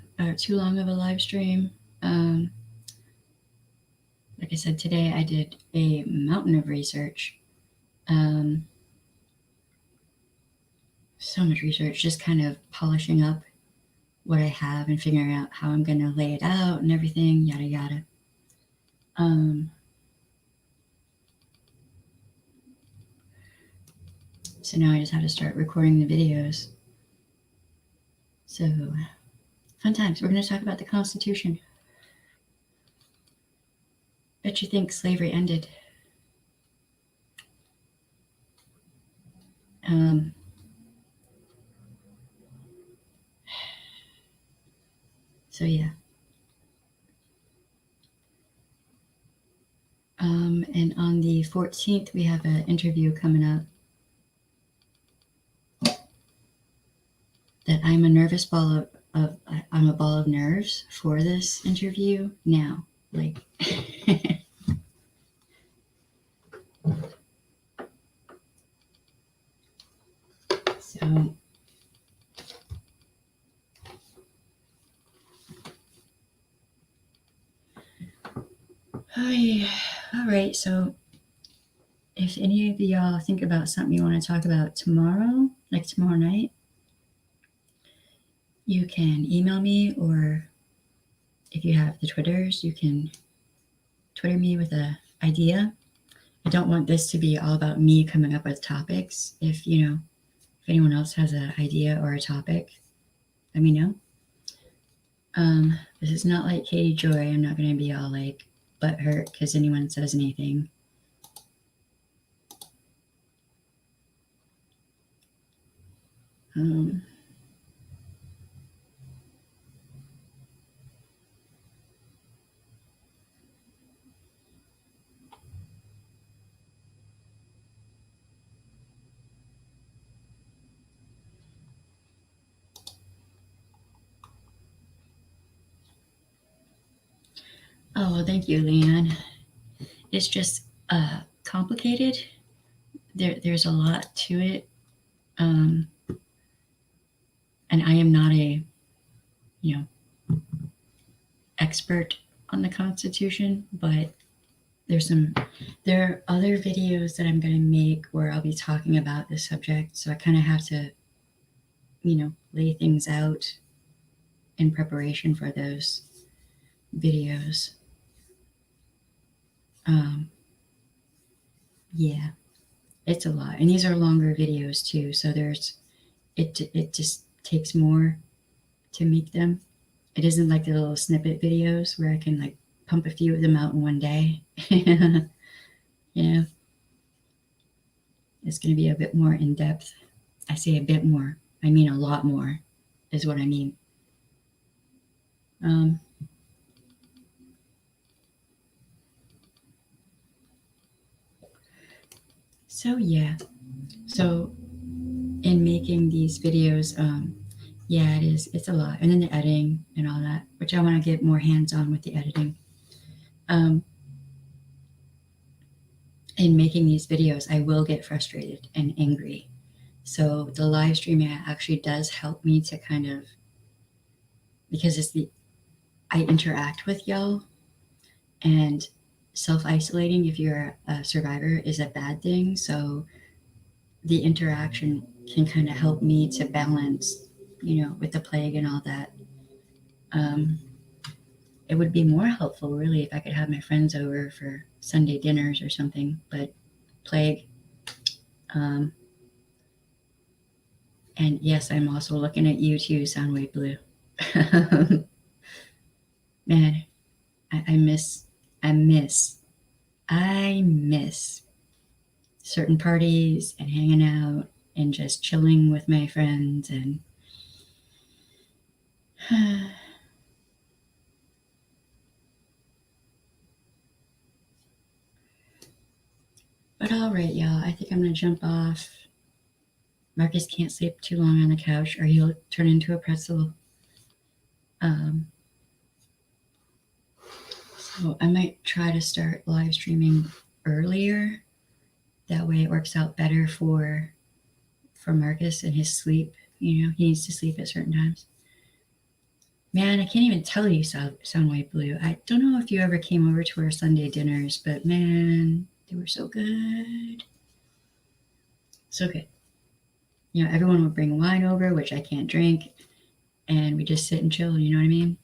of a live stream. Like I said, today I did a mountain of research. So much research, just kind of polishing up what I have and figuring out how I'm going to lay it out and everything, yada yada. So now I just have to start recording the videos. So fun times. We're going to talk about the Constitution. Bet you think slavery ended. So yeah. And on the 14th, we have an interview coming up that I'm a nervous ball I'm a ball of nerves for this interview now. Like, so, oh yeah. All right. So, if any of y'all think about something you want to talk about tomorrow, like tomorrow night, you can email me, or if you have the Twitters, you can Twitter me with an idea. I don't want this to be all about me coming up with topics. If anyone else has an idea or a topic, let me know. This is not like Katie Joy. I'm not going to be all like butthurt because anyone says anything. Oh, well, thank you, Leanne. It's just complicated. There's a lot to it. And I am not a, expert on the Constitution, but there are other videos that I'm going to make where I'll be talking about this subject. So I kind of have to, lay things out in preparation for those videos. Yeah, it's a lot, and these are longer videos too. So it just takes more to make them. It isn't like the little snippet videos where I can like pump a few of them out in one day. It's going to be a bit more in depth. I say a bit more. I mean a lot more is what I mean. So yeah. So in making these videos, yeah, it's a lot. And then the editing and all that, which I want to get more hands-on with the editing. In making these videos, I will get frustrated and angry. So the live streaming actually does help me to kind of, because I interact with y'all, and self-isolating if you're a survivor is a bad thing. So the interaction can kind of help me to balance, with the plague and all that. It would be more helpful really if I could have my friends over for Sunday dinners or something, but plague. And yes, I'm also looking at you too, Soundwave Blue. Man, I miss certain parties and hanging out and just chilling with my friends and but all right, y'all, I think I'm gonna jump off. Marcus can't sleep too long on the couch or he'll turn into a pretzel. So I might try to start live streaming earlier. That way it works out better for Marcus and his sleep. He needs to sleep at certain times. Man, I can't even tell you, Soundwave Blue. I don't know if you ever came over to our Sunday dinners, but man, they were so good. So good. Everyone would bring wine over, which I can't drink, and we just sit and chill, you know what I mean?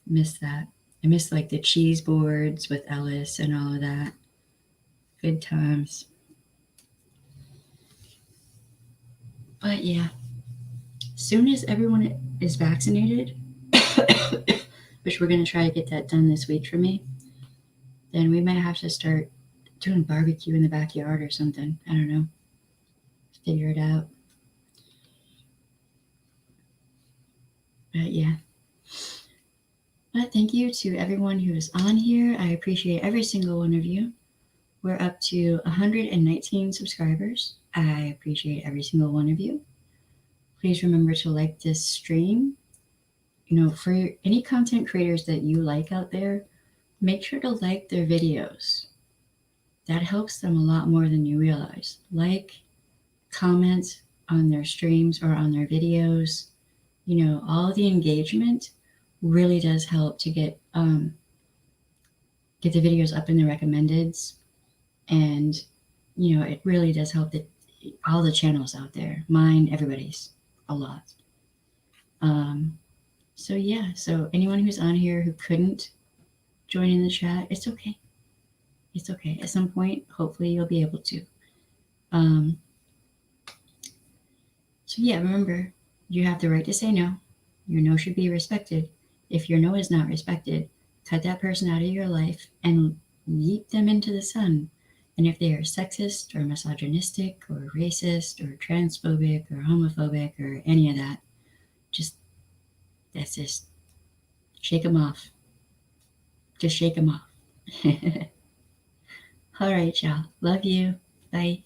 Miss that. I miss like the cheese boards with Ellis and all of that. Good times. But yeah, soon as everyone is vaccinated, which we're going to try to get that done this week for me, then we might have to start doing barbecue in the backyard or something. I don't know. Figure it out. But yeah. But thank you to everyone who is on here. I appreciate every single one of you. We're up to 119 subscribers. I appreciate every single one of you. please remember to like this stream. For any content creators that you like out there, make sure to like their videos. That helps them a lot more than you realize. Like, comment on their streams or on their videos. All the engagement really does help to get the videos up in the recommendeds, and it really does help that all the channels out there, mine, everybody's, a lot. So yeah, so anyone who's on here who couldn't join in the chat, it's okay. It's okay. At some point, hopefully, you'll be able to. Um, so yeah, remember, you have the right to say no. Your no should be respected. If your no is not respected, cut that person out of your life and yeet them into the sun. And if they are sexist or misogynistic or racist or transphobic or homophobic or any of that, that's just shake them off. Just shake them off. All right, y'all. Love you. Bye.